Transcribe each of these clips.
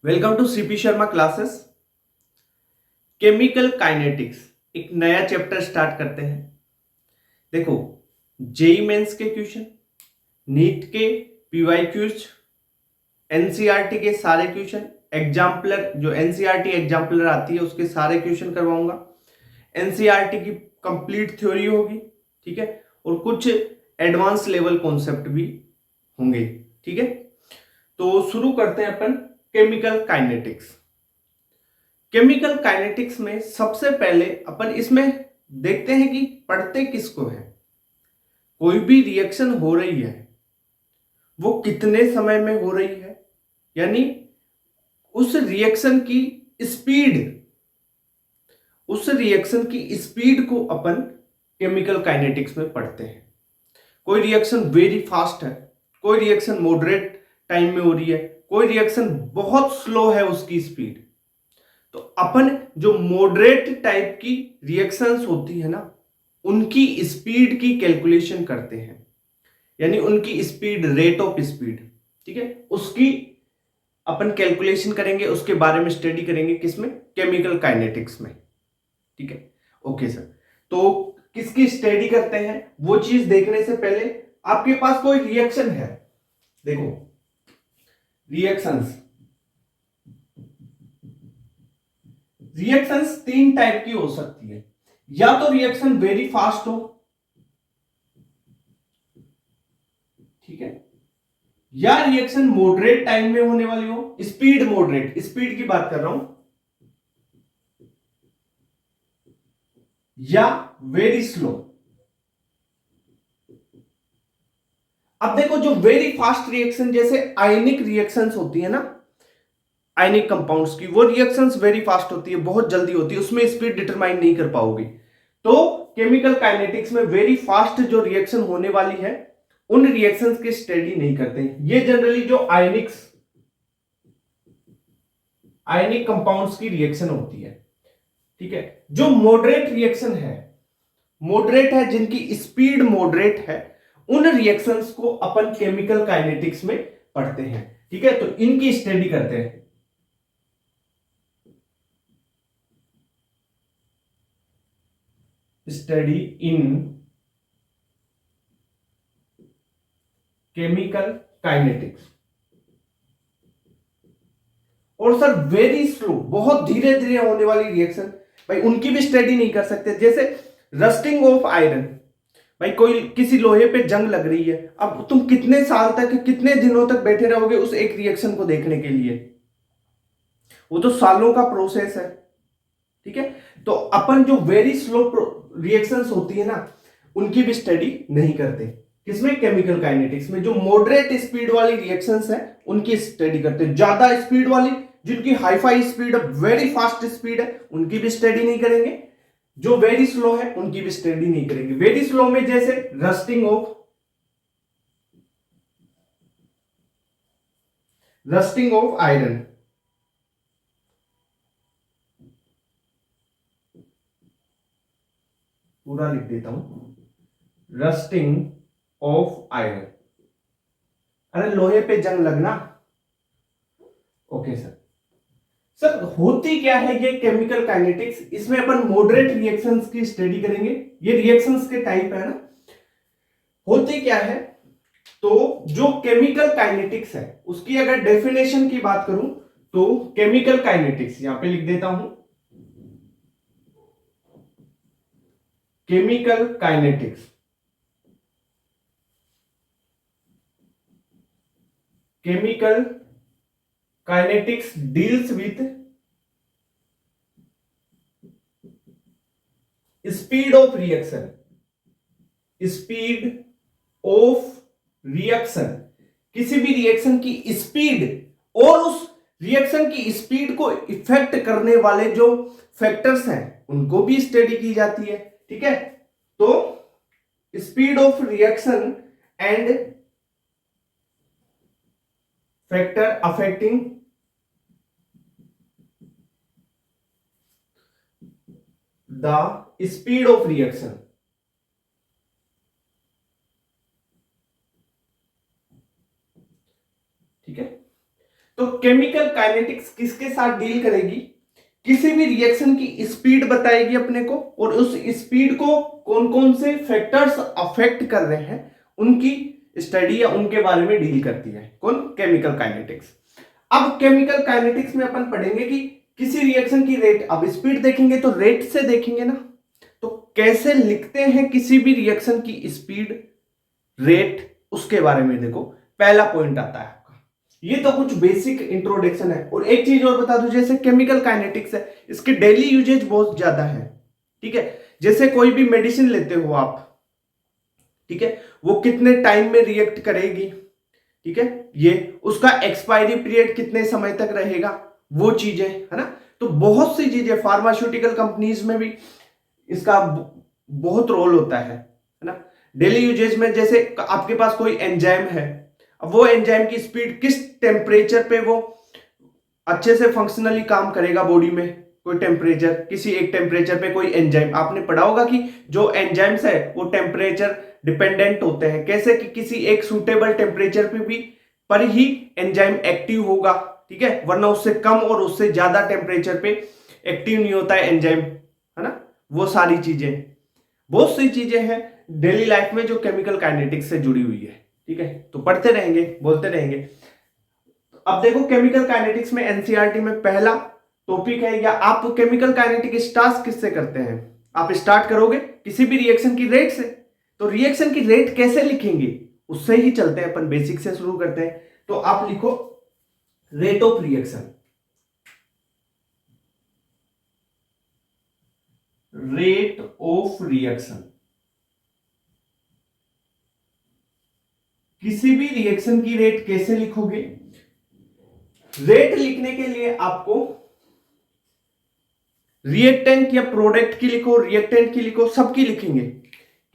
Welcome to CP Sharma classes. Chemical kinetics एक नया chapter start करते हैं। देखो, जेई मेंस के क्वेश्चन, नीट के पीवाई क्यूज, एनसीईआरटी के सारे क्वेश्चन, एग्जाम्पलर जो एनसीईआरटी एग्जाम्पलर आती है उसके सारे क्वेश्चन करवाऊंगा। एनसीईआरटी की कंप्लीट थ्योरी होगी, ठीक है, और कुछ एडवांस लेवल कॉन्सेप्ट भी होंगे, ठीक है। तो शुरू करते हैं अपन केमिकल काइनेटिक्स। केमिकल काइनेटिक्स में सबसे पहले अपन इसमें देखते हैं कि पढ़ते किसको है। कोई भी रिएक्शन हो रही है वो कितने समय में हो रही है, यानी उस रिएक्शन की स्पीड, को अपन केमिकल काइनेटिक्स में पढ़ते हैं। कोई रिएक्शन वेरी फास्ट है, कोई रिएक्शन मॉडरेट टाइम में हो रही है, कोई रिएक्शन बहुत स्लो है उसकी स्पीड। तो अपन जो मॉडरेट टाइप की रिएक्शंस होती है ना, उनकी स्पीड की कैलकुलेशन करते हैं, यानी उनकी स्पीड, रेट ऑफ स्पीड, ठीक है, उसकी अपन कैलकुलेशन करेंगे, उसके बारे में स्टडी करेंगे किसमें, केमिकल काइनेटिक्स में, ठीक है। ओके सर, तो किसकी स्टडी करते हैं वो चीज देखने से पहले आपके पास कोई रिएक्शन है। देखो, रिएक्शंस रिएक्शंस तीन टाइप की हो सकती है। या तो रिएक्शन वेरी फास्ट हो, ठीक है, या रिएक्शन मॉडरेट टाइम में होने वाली हो, स्पीड मॉडरेट, स्पीड की बात कर रहा हूं, या वेरी स्लो। अब देखो, जो वेरी फास्ट रिएक्शन जैसे आयनिक रिएक्शंस होती है ना, आयनिक कंपाउंड्स की वो रिएक्शंस वेरी फास्ट होती है, बहुत जल्दी होती है, उसमें स्पीड डिटरमाइन नहीं कर पाओगे। तो केमिकल काइनेटिक्स में वेरी फास्ट जो रिएक्शन होने वाली है उन रिएक्शंस की स्टडी नहीं करते। ये जनरली जो आयनिक कंपाउंड्स की रिएक्शन होती है, ठीक है। जो मॉडरेट रिएक्शन है, मॉडरेट है, जिनकी स्पीड मॉडरेट है, उन रिएक्शंस को अपन केमिकल काइनेटिक्स में पढ़ते हैं, ठीक है। तो इनकी स्टडी करते हैं। Study in chemical kinetics. और सर वेरी स्लो, बहुत धीरे धीरे होने वाली रिएक्शन, भाई उनकी भी स्टडी नहीं कर सकते। जैसे रस्टिंग ऑफ आयरन, भाई कोई किसी लोहे पे जंग लग रही है, अब तुम कितने साल तक, कितने दिनों तक बैठे रहोगे उस एक रिएक्शन को देखने के लिए? वो तो सालों का प्रोसेस है, ठीक है। तो अपन जो वेरी स्लो रिएक्शंस होती है ना, उनकी भी स्टडी नहीं करते। किसमें? केमिकल काइनेटिक्स में। जो मॉडरेट स्पीड वाली रिएक्शंस है उनकी स्टडी करते हैं। ज्यादा स्पीड वाली, जिनकी हाई फाई स्पीड है, वेरी फास्ट स्पीड है, उनकी भी स्टडी नहीं करेंगे। जो वेरी स्लो है उनकी भी स्टडी नहीं करेंगे। वेरी स्लो में जैसे रस्टिंग ऑफ आयरन, पूरा लिख देता हूं, रस्टिंग ऑफ आयरन, अरे लोहे पे जंग लगना। Okay sir. सर होती क्या है ये केमिकल काइनेटिक्स? इसमें अपन मॉडरेट रिएक्शंस की स्टडी करेंगे। ये रिएक्शंस के टाइप है ना। होती क्या है, तो जो केमिकल काइनेटिक्स है उसकी अगर डेफिनेशन की बात करूं, तो केमिकल काइनेटिक्स यहां पे लिख देता हूं, chemical kinetics, chemical kinetics deals with speed of reaction, speed of reaction, किसी भी रिएक्शन की स्पीड और उस रिएक्शन की स्पीड को इफेक्ट करने वाले जो फैक्टर्स हैं उनको भी स्टडी की जाती है, ठीक है। तो speed of reaction and factor affecting the speed of reaction, ठीक है। तो केमिकल काइनेटिक्स किसके साथ डील करेगी? किसी भी रिएक्शन की स्पीड बताएगी अपने को, और उस स्पीड को कौन कौन से फैक्टर्स अफेक्ट कर रहे हैं उनकी स्टडी या उनके बारे में डील करती है। कौन? Chemical kinetics. अब केमिकल काइनेटिक्स में अपन पढ़ेंगे कि किसी रिएक्शन की रेट, अब स्पीड देखेंगे तो रेट से देखेंगे ना, तो कैसे लिखते हैं किसी भी रिएक्शन की स्पीड, रेट, उसके बारे में देखो पहला पॉइंट आता है आपका। ये तो कुछ बेसिक इंट्रोडक्शन है। और एक चीज और बता दूं, जैसे केमिकल काइनेटिक्स है, इसके डेली यूजेज बहुत ज्यादा है। ठीक है, जैसे कोई भी मेडिसिन लेते हो आप, ठीक है, वो कितने टाइम में रिएक्ट करेगी, ठीक है, ये उसका एक्सपायरी पीरियड कितने समय तक रहेगा, वो चीजें है ना। तो बहुत सी चीजें, फार्मास्यूटिकल कंपनीज में भी इसका बहुत रोल होता है ना। डेली यूजेज में जैसे आपके पास कोई एंजाइम है, अब वो एंजाइम की स्पीड किस टेम्परेचर पे वो अच्छे से फंक्शनली काम करेगा बॉडी में, कोई टेम्परेचर, किसी एक टेम्परेचर पे कोई एंजाइम, आपने पढ़ा होगा कि जो एंजाइम्स है वो टेम्परेचर डिपेंडेंट होते हैं, कैसे कि किसी एक सूटेबल टेम्परेचर पे भी पर ही एंजाइम एक्टिव होगा, ठीक है, वरना उससे कम और उससे ज्यादा टेम्परेचर पे एक्टिव नहीं होता है एंजाइम, है ना। वो सारी चीजें, बहुत सी चीजें हैं डेली लाइफ में जो केमिकल काइनेटिक्स से जुड़ी हुई है। ठीक है, तो पढ़ते रहेंगे, बोलते रहेंगे। अब देखो केमिकल काइनेटिक्स में एनसीईआरटी में पहला टॉपिक है, या आप केमिकल काइनेटिक स्टार्ट किससे करते हैं? आप स्टार्ट करोगे किसी भी रिएक्शन की रेट से, तो रिएक्शन की रेट कैसे लिखेंगे उससे ही चलते हैं अपन, बेसिक से शुरू करते हैं। तो आप लिखो rate of reaction, rate of reaction. किसी भी रिएक्शन की रेट कैसे लिखोगे? रेट लिखने के लिए आपको रिएक्टेंट या प्रोडक्ट की लिखो, रिएक्टेंट की लिखो, सबकी लिखेंगे।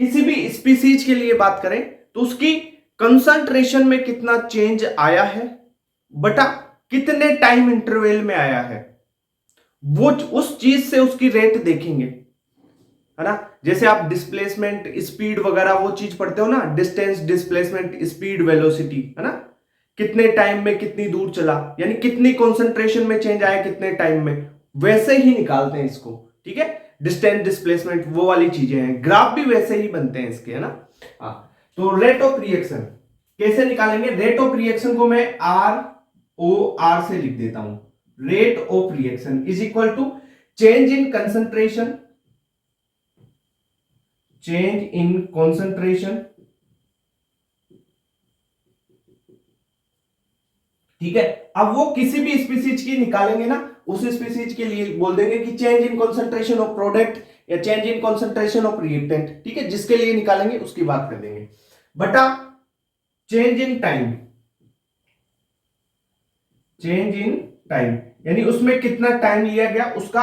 किसी भी स्पीसीज के लिए बात करें तो उसकी कंसंट्रेशन में कितना चेंज आया है बटा कितने टाइम इंटरवल में आया है, वो उस चीज से उसकी रेट देखेंगे, है ना। जैसे आप डिस्प्लेसमेंट, स्पीड वगैरह वो चीज पढ़ते हो ना, डिस्टेंस, डिस्प्लेसमेंट, स्पीड, वेलोसिटी, है ना, कितने टाइम में कितनी दूर चला, यानी कितनी कंसंट्रेशन में चेंज आया कितने टाइम में, वैसे ही निकालते हैं इसको। ठीक है, डिस्टेंस, डिस्प्लेसमेंट, वो वाली चीजें हैं, ग्राफ भी वैसे ही बनते हैं इसके, है ना। हाँ, तो रेट ऑफ रिएक्शन कैसे निकालेंगे? रेट ऑफ रिएक्शन को मैं ROR से लिख देता हूं। Rate of reaction is equal to change in concentration, change in concentration, ठीक है। अब वो किसी भी स्पीसीज की निकालेंगे ना, उस स्पीसीज के लिए बोल देंगे कि change in concentration of product या change in concentration of reactant, ठीक है, जिसके लिए निकालेंगे उसकी बात कर देंगे, बटा change in time, change in time यानी उसमें कितना टाइम लिया गया उसका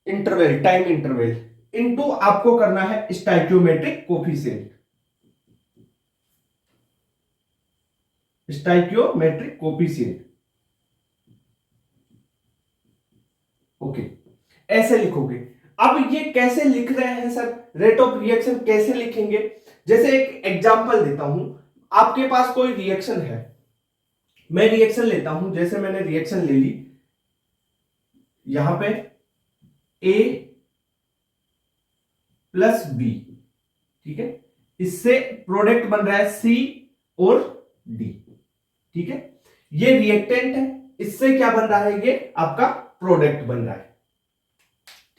इंटरवल, टाइम इंटरवल, इनटू आपको करना है stoichiometric coefficient, stoichiometric coefficient. Okay, ऐसे लिखोगे। अब ये कैसे लिख रहे हैं सर, रेट ऑफ रिएक्शन कैसे लिखेंगे? जैसे एक एग्जांपल देता हूं, आपके पास कोई रिएक्शन है, मैं रिएक्शन लेता हूं, जैसे मैंने रिएक्शन ले ली, यहां पे A प्लस B, ठीक है, इससे प्रोडक्ट बन रहा है C और D, ठीक है, ये रिएक्टेंट है, इससे क्या बन रहा है, ये आपका प्रोडक्ट बन रहा है,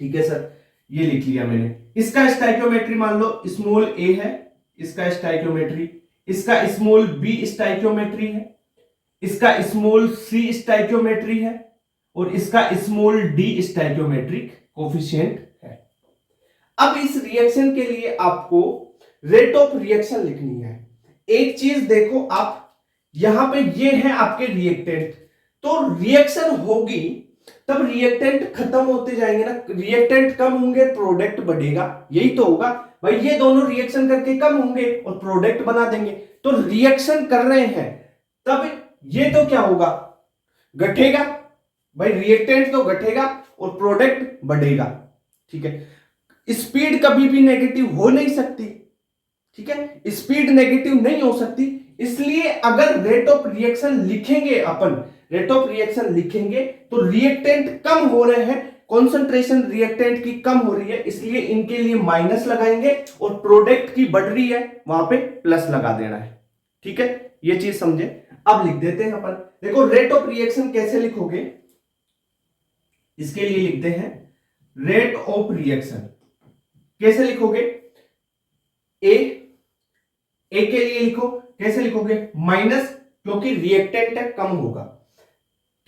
ठीक है सर, ये लिख लिया मैंने। इसका स्टोइकियोमेट्री मान लो स्मॉल a है, इसका स्टोइकियोमेट्री, इसका स्मॉल b स्टोइकियोमेट्री है, इसका स्मॉल c स्टोइकियोमेट्री है, और इसका स्मॉल d स्टोइकियोमेट्रिक कोफिशिएंट है। अब इस रिएक्शन के लिए आपको रेट ऑफ रिएक्शन लिखनी है। एक चीज देखो आप, यहां पे ये है आपके रिएक्टेंट, तो रिएक्शन होगी तब रिएक्टेंट खत्म होते जाएंगे ना, रिएक्टेंट कम होंगे प्रोडक्ट बढ़ेगा, यही तो होगा भाई, ये दोनों रिएक्शन करके कम होंगे और प्रोडक्ट बना देंगे, तो रिएक्शन कर रहे हैं तब ये तो क्या होगा, घटेगा भाई, रिएक्टेंट तो घटेगा और प्रोडक्ट बढ़ेगा, ठीक है। स्पीड कभी भी नेगेटिव हो नहीं सकती, ठीक है, स्पीड नेगेटिव नहीं हो सकती, इसलिए अगर रेट ऑफ रिएक्शन लिखेंगे अपन, रेट ऑफ रिएक्शन लिखेंगे तो रिएक्टेंट कम हो रहे हैं, कॉन्सेंट्रेशन रिएक्टेंट की कम हो रही है, इसलिए इनके लिए माइनस लगाएंगे और प्रोडक्ट की बढ़ रही है वहां पे प्लस लगा देना है। ठीक है, ये चीज समझे। अब लिख देते हैं अपन, देखो रेट ऑफ रिएक्शन कैसे लिखोगे, इसके लिए लिखते हैं रेट ऑफ रिएक्शन कैसे लिखोगे, ए के लिए लिखो, कैसे लिखोगे, माइनस, क्योंकि रिएक्टेंट है कम होगा,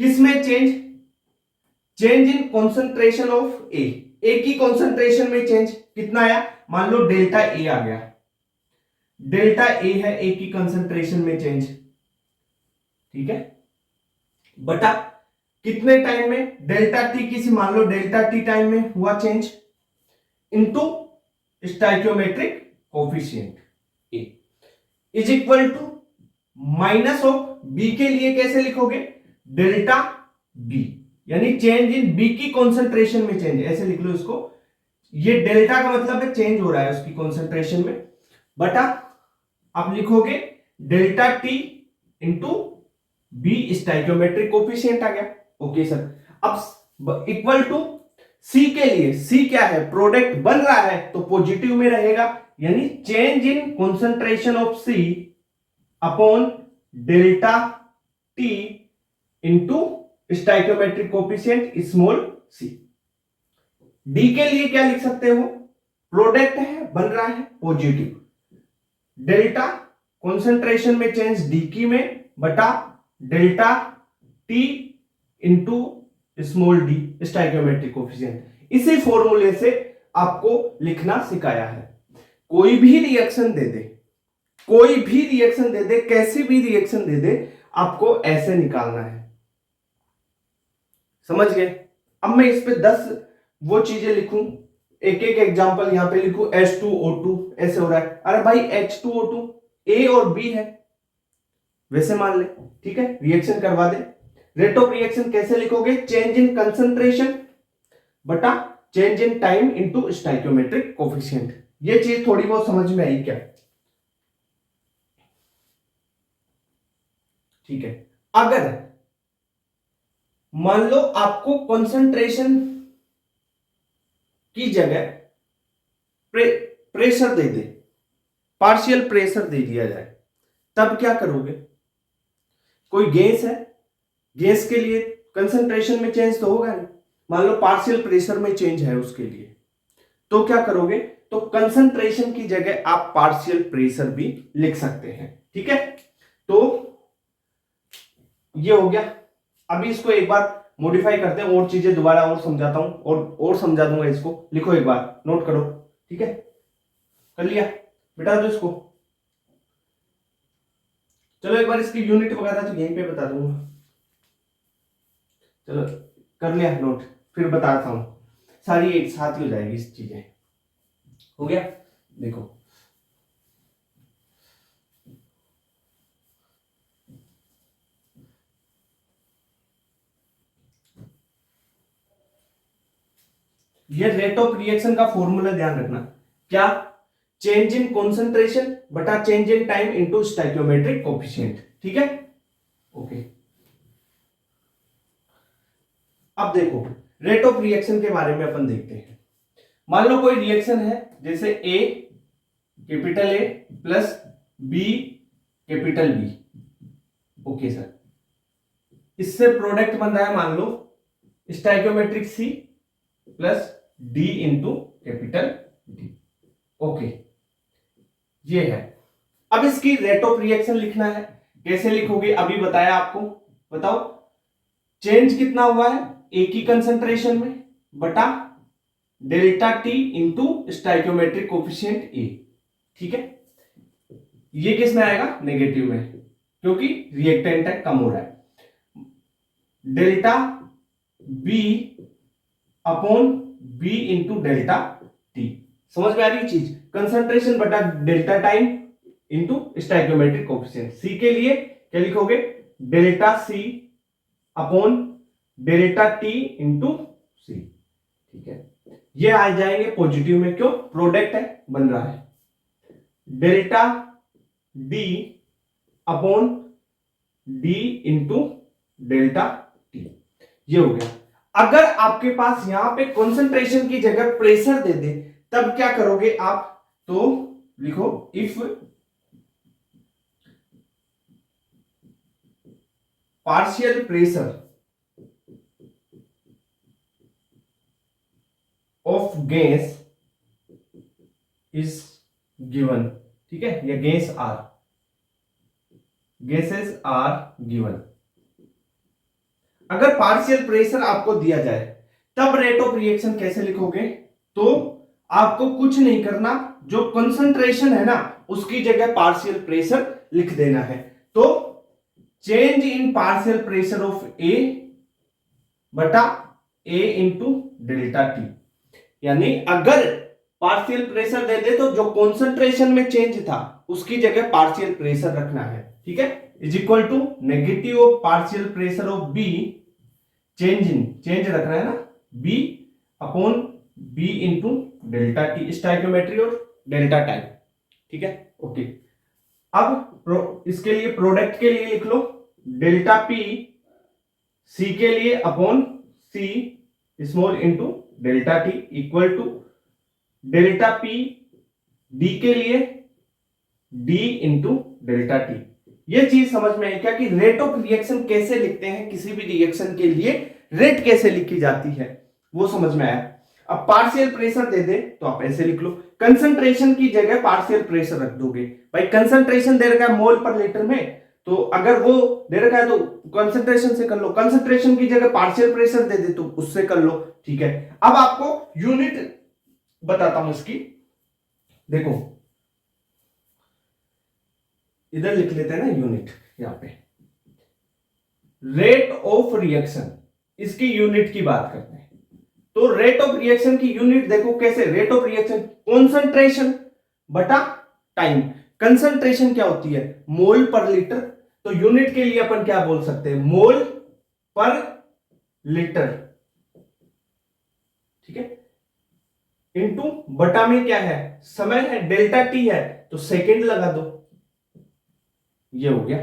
किसमें चेंज इन कॉन्सेंट्रेशन ऑफ ए की कॉन्सेंट्रेशन में चेंज कितना आया, मान लो डेल्टा ए आ गया, डेल्टा ए है ए की कॉन्सेंट्रेशन में चेंज, ठीक है, बटा कितने टाइम में, डेल्टा टी किसी मान लो डेल्टा टी टाइम में हुआ change, into stoichiometric coefficient A is equal to minus of B के लिए कैसे लिखोगे, डेल्टा बी, यानी चेंज इन बी की कॉन्सेंट्रेशन में चेंज, ऐसे लिख लो इसको, ये डेल्टा का मतलब है चेंज हो रहा है उसकी कॉन्सेंट्रेशन में, बटा आप लिखोगे delta T into B stoichiometric coefficient आ गया। ओके सर, अब इक्वल टू सी के लिए, सी क्या है, प्रोडक्ट बन रहा है तो पॉजिटिव में रहेगा, यानी change in concentration of C upon delta T into stoichiometric coefficient small C. D के लिए क्या लिख सकते हो, प्रोडक्ट है बन रहा है पॉजिटिव, डेल्टा कॉन्सेंट्रेशन में चेंज डी की में बटा delta T into small D stoichiometric coefficient. इसी फॉर्मूले से आपको लिखना सिखाया है। कोई भी रिएक्शन दे दे, कोई भी रिएक्शन दे दे, कैसी भी रिएक्शन दे दे, आपको ऐसे निकालना है, समझ गए। अब मैं इस पे 10 वो चीजें लिखूं, एक एक एग्जांपल यहां पे लिखूं, H2O2 ऐसे हो रहा है, अरे भाई H2O2 A और B है, वैसे मान ले, ठीक है, रिएक्शन करवा दे। रेट ऑफ रिएक्शन कैसे लिखोगे, चेंज इन कंसंट्रेशन बटा change in time into stoichiometric coefficient. ये चीज थोड़ी बहुत समझ में आई क्या, ठीक है। अगर मान लो आपको कंसंट्रेशन की जगह प्रेशर दे दे, पार्शियल प्रेशर दे दिया जाए, तब क्या करोगे, कोई गैस है, गैस के लिए कंसंट्रेशन में चेंज तो होगा नहीं, मान लो पार्शियल प्रेशर में चेंज है उसके लिए, तो क्या करोगे, तो कंसंट्रेशन की जगह आप पार्शियल प्रेशर भी लिख सकते हैं, ठीक है। तो ये हो गया। अभी इसको एक बार मॉडिफाई करते हैं, और चीजें दोबारा और समझाता हूं, और समझा दूंगा इसको, लिखो एक बार, नोट करो, ठीक है, कर लिया बेटा दो इसको, चलो एक बार इसकी यूनिट वगैरह तो यहीं पे बता दूंगा, चलो कर लिया नोट, फिर बताता हूं, सारी एक साथ ही हो जाएगी इस चीजें, हो गया। देखो ये रेट ऑफ रिएक्शन का फॉर्मूला ध्यान रखना, क्या, चेंज इन कॉन्सेंट्रेशन बटा change in time into stoichiometric coefficient, ठीक है, ओके। अब देखो रेट ऑफ रिएक्शन के बारे में अपन देखते हैं। मान लो कोई रिएक्शन है, जैसे A capital A plus B capital B, okay sir, इससे प्रोडक्ट बन रहा है मान लो stoichiometric C plus D into capital D, okay, ये है। अब इसकी रेट ऑफ रिएक्शन लिखना है, कैसे लिखोगे, अभी बताया आपको, बताओ, चेंज कितना हुआ है ए की कंसंट्रेशन में बटा delta T into stoichiometric coefficient A, ठीक है, ये किस में आएगा, नेगेटिव में, क्योंकि रिएक्टेंट है कम हो रहा है, delta B upon B into delta T, समझ में आ रही चीज, कंसंट्रेशन बटा delta time into stoichiometric coefficient. C के लिए क्या लिखोगे, delta C upon delta T into C, ठीक है, ये आ जाएंगे पॉजिटिव में, क्यों, प्रोडक्ट है बन रहा है, delta D upon D into delta T. ये हो गया। अगर आपके पास यहां पे कंसंट्रेशन की जगह प्रेशर दे दे तब क्या करोगे आप? तो लिखो if partial pressure of gas is given, ठीक है, या गैसेस आर गिवन। अगर पार्शियल प्रेशर आपको दिया जाए तब रेट ऑफ रिएक्शन कैसे लिखोगे? तो आपको कुछ नहीं करना, जो कंसंट्रेशन है ना उसकी जगह पार्शियल प्रेशर लिख देना है। तो change in partial pressure of A बटा ए इंटू डेल्टा टी। यानी अगर पार्शियल प्रेशर दे दे तो जो कंसंट्रेशन में चेंज था उसकी जगह पार्शियल प्रेशर रखना है, ठीक है, is equal to negative of partial pressure of B, change रखना है ना, B upon B into delta T, stoichiometry और डेल्टा टाइम, ठीक है, ओके। अब इसके लिए प्रोडक्ट के लिए लिख लो डेल्टा पी सी के लिए upon C small into delta T equal to delta P D के लिए डी इंटू डेल्टा टी। ये चीज समझ में आई क्या कि रेट ऑफ रिएक्शन कैसे लिखते हैं, किसी भी रिएक्शन के लिए रेट कैसे लिखी जाती है वो समझ में आया। अब पार्शियल प्रेशर दे दे तो आप ऐसे लिख लो, कंसंट्रेशन की जगह पार्शियल प्रेशर रख दोगे। भाई कंसंट्रेशन दे रखा है मोल पर लीटर में, तो अगर वो दे रखा है तो कंसंट्रेशन से कर लो, कंसंट्रेशन की जगह पार्शियल प्रेशर दे दे तो उससे कर लो, ठीक है। अब आपको यूनिट बताता हूं इसकी, देखो इधर लिख लेते हैं ना यूनिट, यहां पे रेट ऑफ रिएक्शन, इसकी यूनिट की बात करते हैं। तो रेट ऑफ रिएक्शन की यूनिट देखो कैसे, रेट ऑफ रिएक्शन कंसंट्रेशन बटा टाइम। कंसंट्रेशन क्या होती है? मोल पर लीटर, तो यूनिट के लिए अपन क्या बोल सकते हैं? मोल पर लीटर, ठीक है, इनटू बटा में क्या है? समय है, डेल्टा टी है तो सेकंड लगा दो, ये हो गया,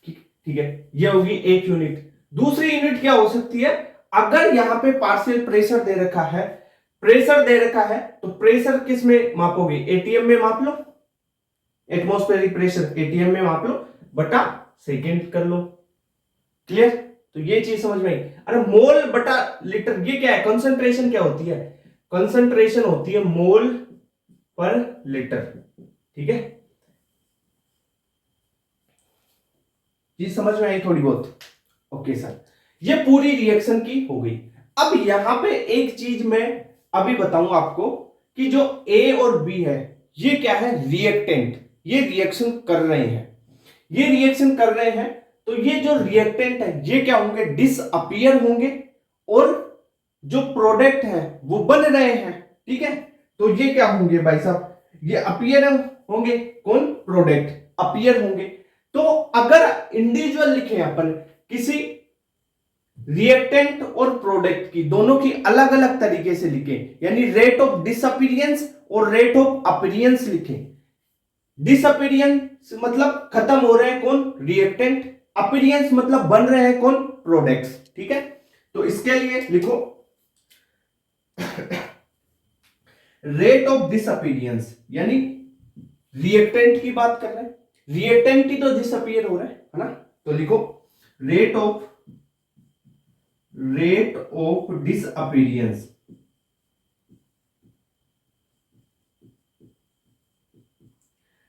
ठीक है, ये होगी एक यूनिट। दूसरी यूनिट क्या हो सकती है? अगर यहां पे पार्शियल प्रेशर दे रखा है, तो प्रेशर किस में मापोगे? एटीएम में माप लो, एटमॉस्फेरिक प्रेशर एटीएम में माप लो बटा सेकंड कर लो, क्लियर? तो ये चीज समझ में आई। अरे मोल बटा लीटर, ये क्या है? कंसंट्रेशन क्या होती है? कंसंट्रेशन होती है मोल पर लीटर, ठीक है, चीज समझ में आई थोड़ी बहुत? ओके सर, ये पूरी रिएक्शन की हो गई। अब यहां पे एक चीज मैं अभी बताऊं आपको कि जो ए और बी है ये क्या है? रिएक्टेंट, ये रिएक्शन कर रहे हैं, तो ये जो रिएक्टेंट है ये क्या होंगे? डिसअपीयर होंगे, और जो प्रोडक्ट है वो बन रहे हैं, ठीक है, तो ये क्या होंगे भाई साहब? ये अपीयर होंगे, कौन? प्रोडक्ट अपीयर होंगे। तो अगर इंडिविजुअल लिखे अपन किसी रिएक्टेंट और प्रोडक्ट की, दोनों की अलग अलग तरीके से लिखे, यानी रेट ऑफ डिसअपीयरेंस और रेट ऑफ अपीयरेंस लिखे। डिसअपीयरेंस मतलब खत्म हो रहे हैं, कौन? रिएक्टेंट। अपीयरेंस मतलब बन रहे हैं, कौन? प्रोडक्ट्स, ठीक है। तो इसके लिए लिखो रेट ऑफ डिसअपीयरेंस, यानी रिएक्टेंट की बात कर रहे हैं, रिएक्टेंट ही तो डिसअपीयर हो रहा है ना, तो लिखो rate of disappearance,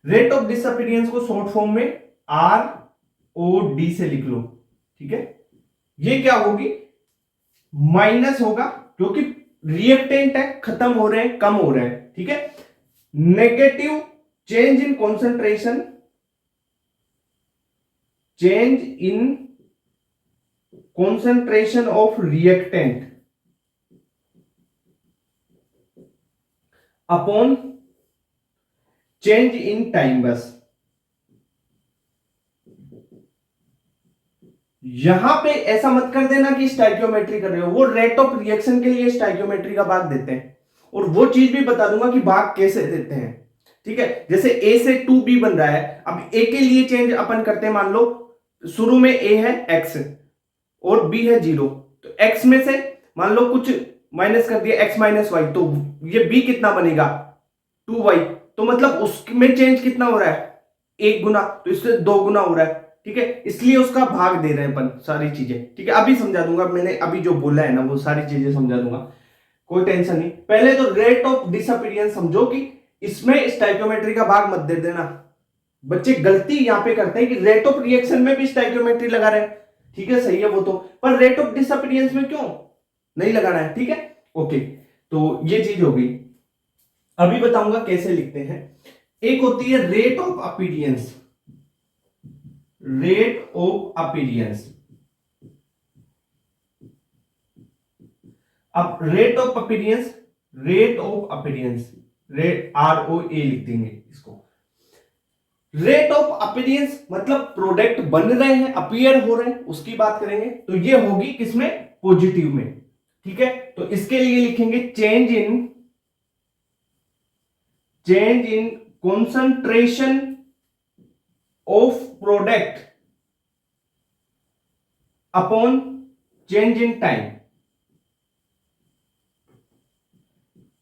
rate of disappearance को शॉर्ट फॉर्म में ROD से लिख लो, ठीक है। ये क्या होगी? माइनस होगा, क्योंकि रिएक्टेंट है, खत्म हो रहे हैं, कम हो रहे हैं, ठीक है। Negative change in concentration, change in concentration of reactant upon change in time। बस यहां पे ऐसा मत कर देना कि स्टोइकियोमेट्री कर रहे हो, वो रेट ऑफ रिएक्शन के लिए स्टोइकियोमेट्री का भाग देते हैं, और वो चीज भी बता दूंगा कि भाग कैसे देते हैं, ठीक है। जैसे A से 2B बन रहा है, अब A के लिए चेंज अपन करते हैं, मान लो शुरू में ए है x और b है 0, तो x में से मान लो कुछ माइनस कर दिया x माइनस वाई, तो ये b कितना बनेगा 2y, तो मतलब उसमें चेंज कितना हो रहा है 1 गुना, तो इससे 2 गुना हो रहा है। ठीक है, इसलिए उसका भाग दे रहे हैं अपन सारी चीजें। ठीक है, अभी समझा दूंगा, मैंने अभी जो बोला है ना वो सारी चीजें समझा दूंगा, कोई टेंशन नहीं। पहले तो रेट ऑफ डिसअपीयरेंस समझो कि इसमें स्टोइकियोमेट्री का भाग मत दे देना। बच्चे गलती यहां पे करते हैं कि रेट ऑफ रिएक्शन में भी स्टोइकियोमेट्री लगा रहे हैं। ठीक है, सही है वो तो, पर रेट ऑफ डिसअपीयरेंस में क्यों नहीं लगाना है। ठीक है, ओके, तो ये चीज होगी। अभी बताऊंगा कैसे लिखते हैं। एक होती है rate of appearance, rate of appearance. अब rate of appearance, rate of appearance, rate ROA लिख देंगे इसको। रेट ऑफ अपीयरेंस मतलब प्रोडक्ट बन रहे हैं, अपीयर हो रहे हैं, उसकी बात करेंगे। तो ये होगी किसमें, पॉजिटिव में। ठीक है, तो इसके लिए लिखेंगे change in concentration of product upon change in time,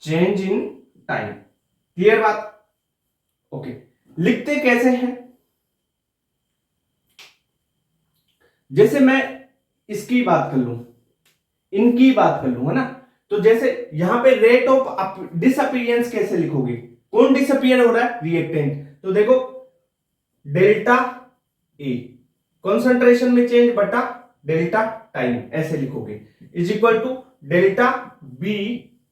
change in time. Clear बात, ओके। लिखते कैसे हैं, जैसे मैं इसकी बात कर लूं, इनकी बात कर लूं, है ना, तो जैसे यहां पे रेट ऑफ डिसअपीयरेंस कैसे लिखोगे, कौन डिसअपीयर हो रहा है, रिएक्टेंट। तो देखो डेल्टा ए कॉन्सेंट्रेशन में चेंज बटा डेल्टा टाइम, ऐसे लिखोगे, is equal to delta B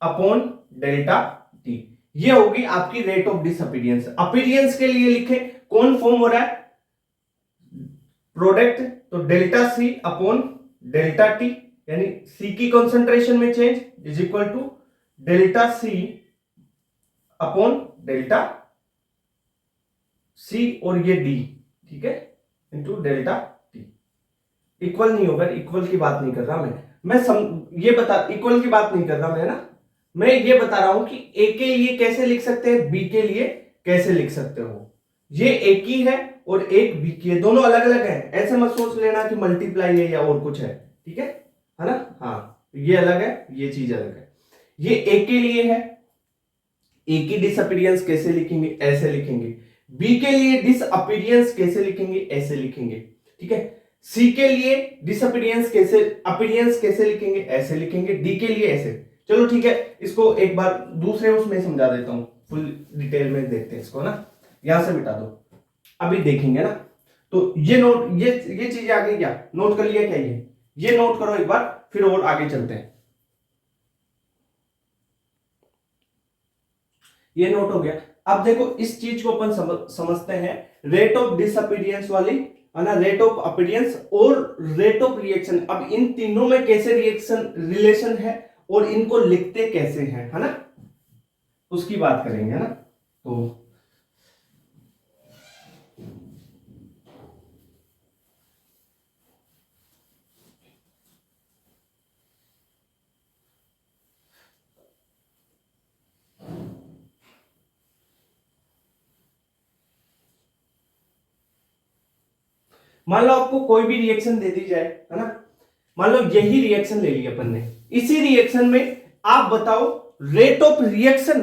upon delta T. ये होगी आपकी रेट ऑफ डिसअपीयरेंस। अपीयरेंस के लिए लिखे कौन फॉर्म हो रहा है, प्रोडक्ट, तो delta C upon delta T, यानी सी की कॉन्सेंट्रेशन में change is equal to delta C upon delta C और ये डी, ठीक है, इंटू डेल्टा टी। इक्वल नहीं होगा, इक्वल की बात नहीं कर रहा ये बता, इक्वल की बात नहीं कर रहा मैं, ना मैं ये बता रहा हूं कि ए के लिए कैसे लिख सकते हैं, बी के लिए कैसे लिख सकते हो। ये ए की है और एक बी की है, दोनों अलग अलग है। ऐसे मत सोच लेना कि मल्टीप्लाई है या और कुछ है। ठीक है ना, हाँ, ये अलग है, ये चीज अलग है। ये ए के लिए है, ए की डिसअपीयरेंस कैसे लिखेंगे, ऐसे लिखेंगे। बी के लिए डिसअपीयरेंस कैसे लिखेंगे, ऐसे लिखेंगे। ठीक है, सी के लिए डिसअपीयरेंस कैसे, अपीयरेंस कैसे लिखेंगे, ऐसे लिखेंगे। डी के लिए ऐसे। चलो ठीक है, इसको एक बार दूसरे उसमें समझा देता हूं, फुल डिटेल में देखते हैं इसको ना। यहां से मिटा दो, अभी देखेंगे ना। तो ये नोट, ये चीजें आ गई क्या, नोट कर लिया क्या, ये नोट करो एक बार, फिर और आगे चलते हैं। ये नोट हो गया। अब देखो इस चीज को अपन समझते हैं, रेट ऑफ डिसअपीयरेंस वाली, है ना, रेट ऑफ अपीयरेंस और रेट ऑफ रिएक्शन। अब इन तीनों में कैसे रिएक्शन रिलेशन है और इनको लिखते कैसे हैं, है ना, उसकी बात करेंगे, है ना। तो मान लो आपको कोई भी रिएक्शन दे दी जाए, है ना, मान लो यही रिएक्शन ले लिया अपन ने। इसी रिएक्शन में आप बताओ rate of reaction,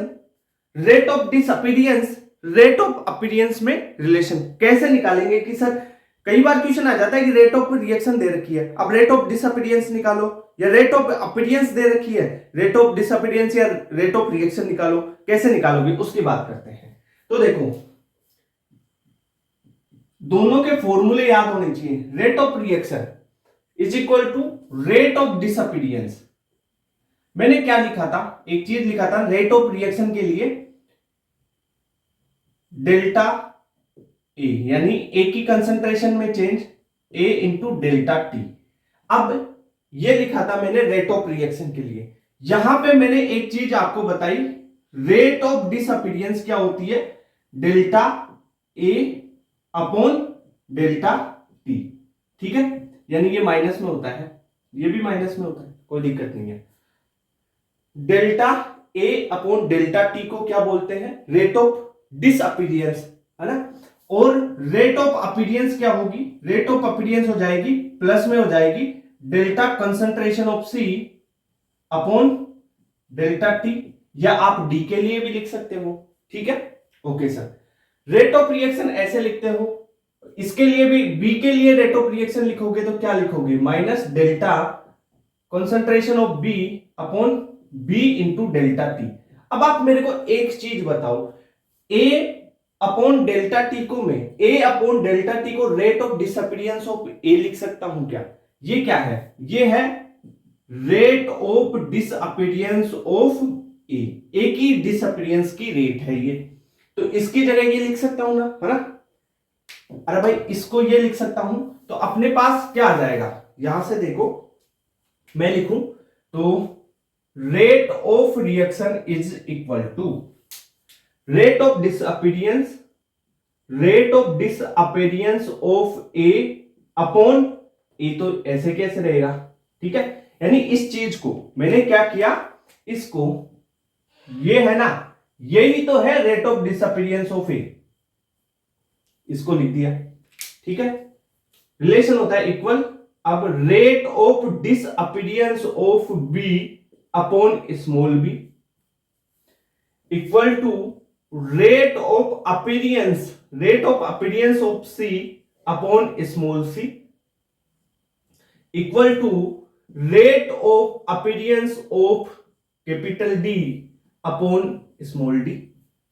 rate of disappearance, rate of appearance में रिलेशन कैसे निकालेंगे। कि सर कई बार क्वेश्चन आ जाता है कि रेट ऑफ रिएक्शन दे रखी है, अब रेट ऑफ डिसअपीयरेंस निकालो, या रेट ऑफ अपीयरेंस दे रखी है, रेट ऑफ डिसअपीयरेंस या रेट ऑफ रिएक्शन निकालो, कैसे निकालोगे उसकी बात करते हैं। तो देखो दोनों के फॉर्मूले याद होने चाहिए। Rate of reaction is equal to rate of disappearance. मैंने क्या लिखा था, एक चीज लिखा था रेट ऑफ रिएक्शन के लिए डेल्टा ए, यानी ए की कंसंट्रेशन में चेंज ए इंटू डेल्टा टी। अब ये लिखा था मैंने रेट ऑफ रिएक्शन के लिए। यहां पे मैंने एक चीज आपको बताई, रेट ऑफ डिसअपीयरेंस क्या होती है, delta A upon delta T. ठीक है, यानी ये माइनस में होता है, ये भी माइनस में होता है, कोई दिक्कत नहीं है। Delta A upon delta T को क्या बोलते हैं, रेट ऑफ डिसअपीयरेंस, है ना। और रेट ऑफ अपीरियंस क्या होगी, रेट ऑफ अपीरियंस हो जाएगी प्लस में हो जाएगी delta concentration of C upon delta T, या आप डी के लिए भी लिख सकते हो, ठीक है। Okay sir, rate of reaction ऐसे लिखते हो, इसके लिए भी बी के लिए रेट ऑफ रिएक्शन लिखोगे तो क्या लिखोगे, minus delta concentration of B upon B into delta T. अब आप मेरे को एक चीज बताओ, ए अपॉन डेल्टा टी को मैं ए अपॉन डेल्टा टी को रेट ऑफ डिसअपीयरेंस ऑफ ए लिख सकता हूं क्या? ये क्या है, ये है रेट ऑफ डिसअपीयरेंस ऑफ ए की डिसअपीयरेंस की रेट है ये, तो इसकी जगह ये लिख सकता हूं ना, है ना। अरे भाई इसको ये लिख सकता हूं, तो अपने पास क्या आ जाएगा, यहां से देखो मैं लिखूं तो rate of reaction is equal to rate of disappearance of A upon A, तो ऐसे कैसे रहेगा, ठीक है। यानी इस चीज को मैंने क्या किया, इसको ये है ना, यही तो है रेट ऑफ डिसअपीयरेंस ऑफ ए, इसको लिख दिया, ठीक है। रिलेशन होता है इक्वल, अब rate of disappearance of B upon small B equal to rate of appearance of C upon small C equal to rate of appearance of capital D upon small D.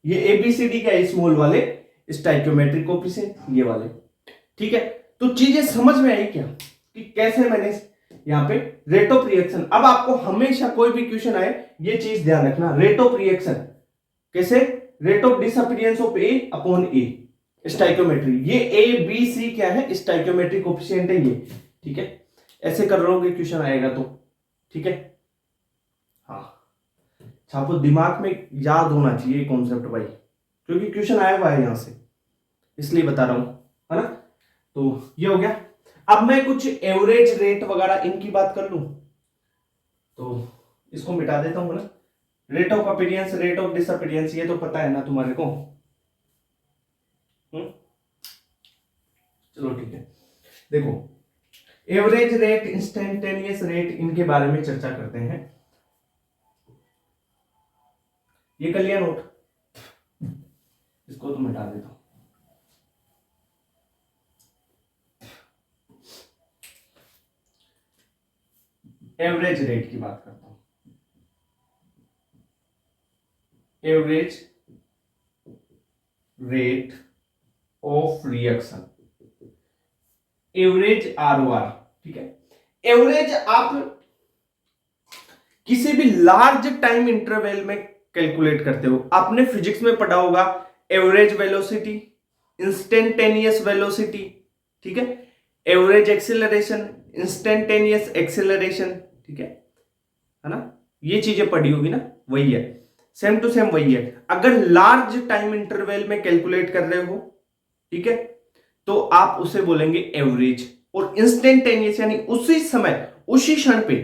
ये ABCD क्या है, small वाले stoichiometric coefficient ये वाले, ठीक है। तो चीजें समझ में आई क्या कि कैसे मैंने यहां पे रेट ऑफ रिएक्शन, अब आपको हमेशा कोई भी क्वेश्चन आए ये चीज ध्यान रखना, रेट ऑफ रिएक्शन कैसे, rate of disappearance of A upon A stoichiometry, ये ए बी सी क्या है, स्टोइकियोमेट्रिक कोएफिशिएंट है ये, ठीक है। ऐसे कर रहा हूं क्वेश्चन आएगा तो, ठीक है। हाँ छापो, दिमाग में याद होना चाहिए कॉन्सेप्ट भाई, क्योंकि क्वेश्चन आया हुआ है यहां से, इसलिए बता रहा हूं, है ना। तो ये हो गया। अब मैं कुछ एवरेज रेट वगैरह इनकी बात कर लूं, तो इसको मिटा देता हूं ना। Rate of appearance, rate of disappearance ये तो पता है ना तुम्हारे को, चलो ठीक है। देखो एवरेज रेट, इंस्टेंटेनियस रेट, इनके बारे में चर्चा करते हैं। ये कर लिया नोट, इसको तो मिटा देता हूं। एवरेज रेट की बात करता हूं, average rate of reaction, average ROR, ठीक है। एवरेज आप किसी भी लार्ज टाइम इंटरवल में कैलकुलेट करते हो, आपने फिजिक्स में पढ़ा होगा एवरेज वेलोसिटी, इंस्टेंटेनियस वेलोसिटी, ठीक है, एवरेज एक्सेलरेशन, इंस्टेंटेनियस एक्सेलरेशन, ठीक है ना, ये चीजें पढ़ी होगी ना, वही है, सेम टू सेम वही है। अगर लार्ज टाइम इंटरवल में कैलकुलेट कर रहे हो, ठीक है, तो आप उसे बोलेंगे एवरेज, और इंस्टेंटेनियस यानी उसी समय उसी क्षण पे,